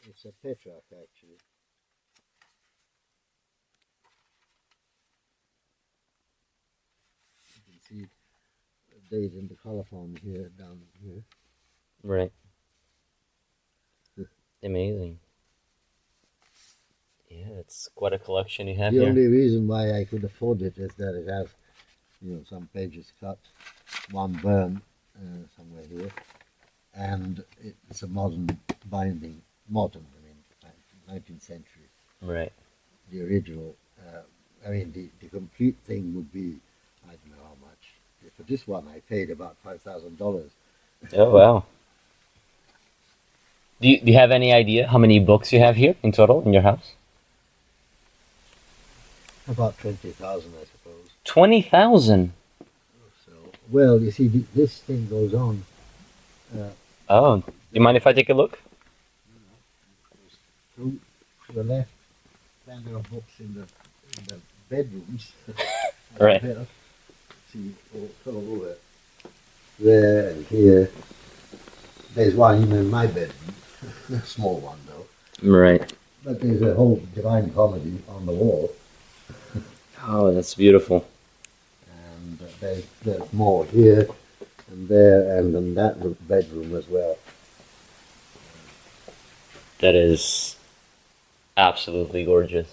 It's a Petrarch, actually. You can see the date in the colophon here, down here. Right. Amazing. Yeah, it's quite a collection you have here. The only reason why I could afford it is that it has, some pages cut, one burned somewhere here, and it's a modern binding. Modern, 19th century. Right. The original, the complete thing would be, I don't know how much. For this one, I paid about $5,000. Oh, wow. Do you have any idea how many books you have here in total in your house? About 20,000, I suppose. 20,000? So, well, you see, this thing goes on. Oh, do you mind if I take a look? To the left, then there are books in the bedrooms. Right. See, all over there and here. There's one even in my bedroom, a small one though. Right. But there's a whole Divine Comedy on the wall. Oh, that's beautiful. And there's more here and there and in that bedroom as well. That is absolutely gorgeous.